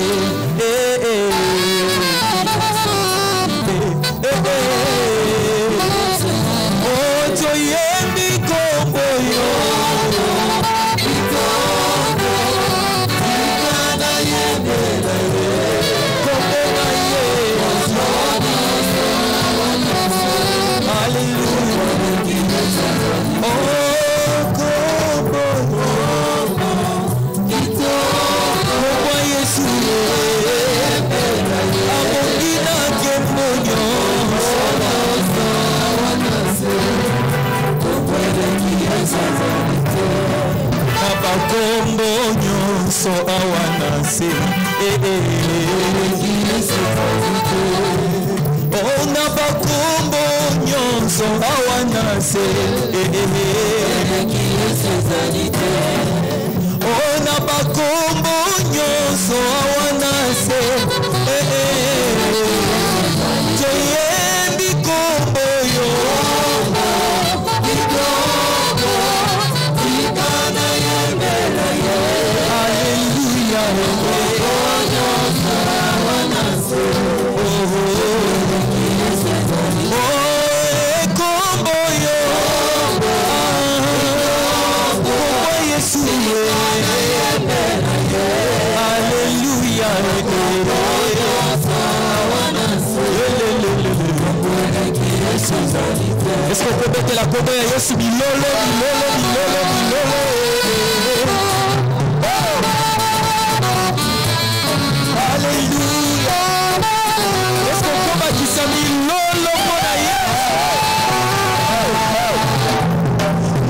oh, toyebi kombo yo Nabakombo nyonso awanase oh, nabakombo nyonso awanase oh, nabakombo nyonso awanase toyebi kombo yo est-ce qu'on peut mettre la combo ya Yesu bilolo bilolo bilolo bilolo. Alléluia. Est-ce qu'on peut bakisa bilolo mona Yesu?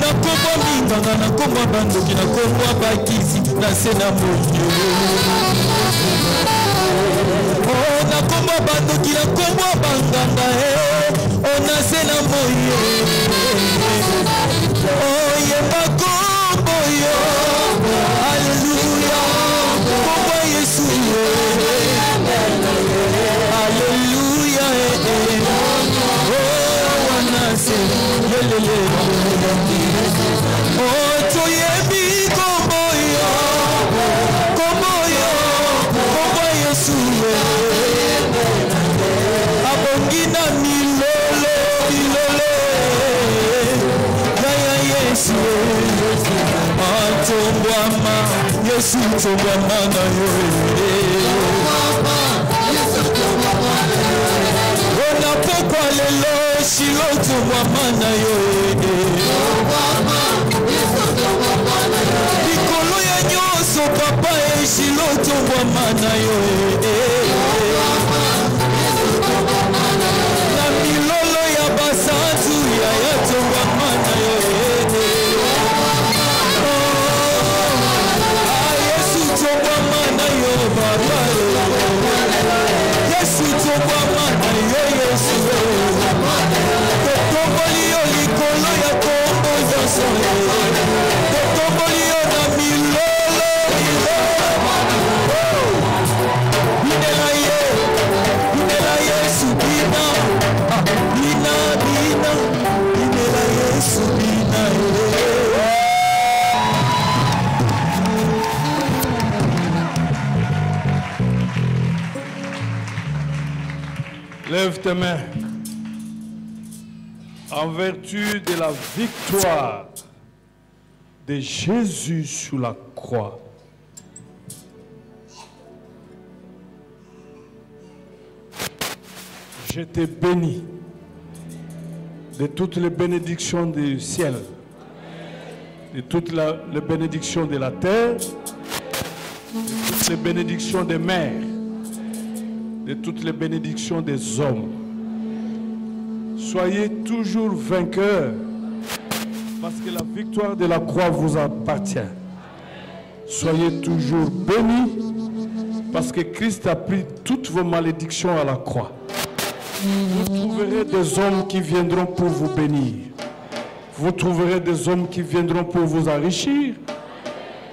Na kombo minganga na kombo bandoki na kombo bakisi na sena moyo. Oh, na kombo bandoki na kombo banganga ona sena moyo. Oh, yemba kombo yo. Alléluia. Kombo Yesu. Alléluia. Oh, wanase. Yelele. Oh, toyebi kombo yo. Kombo yo. Kombo Yesu. Abongina milolo milolo ya Yesu atombwama Yesu tombwama na yo ona pokwa lelo shilo tombwama na yo likolo ya nyonso papa shilo tombwama na yo na milolo ya basantu ya tombwama na yo Yesu tombwama na yo baba Yesu tombwama na yo Yesu tomboli yo likolo ya kombo nyonso tomboli yo na milolo binela Yesu bina bina bina binela Yesu bina Lève tes mains. En vertu de la victoire de Jésus sur la croix, je te bénis de toutes les bénédictions du ciel, de toutes les bénédictions de la terre, de toutes les bénédictions des mers, de toutes les bénédictions des hommes. Soyez toujours vainqueurs, parce que la victoire de la croix vous appartient. Soyez toujours bénis, parce que Christ a pris toutes vos malédictions à la croix. Vous trouverez des hommes qui viendront pour vous bénir. Vous trouverez des hommes qui viendront pour vous enrichir.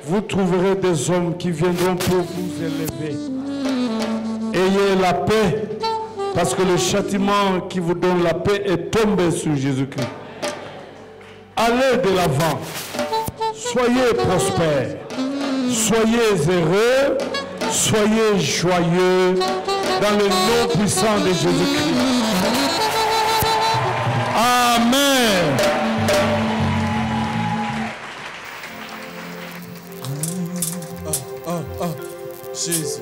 Vous trouverez des hommes qui viendront pour vous élever. Ayez la paix, parce que le châtiment qui vous donne la paix est tombé sur Jésus-Christ. Allez de l'avant. Soyez prospères. Soyez heureux. Soyez joyeux dans le nom puissant de Jésus-Christ. Amen. Jésus.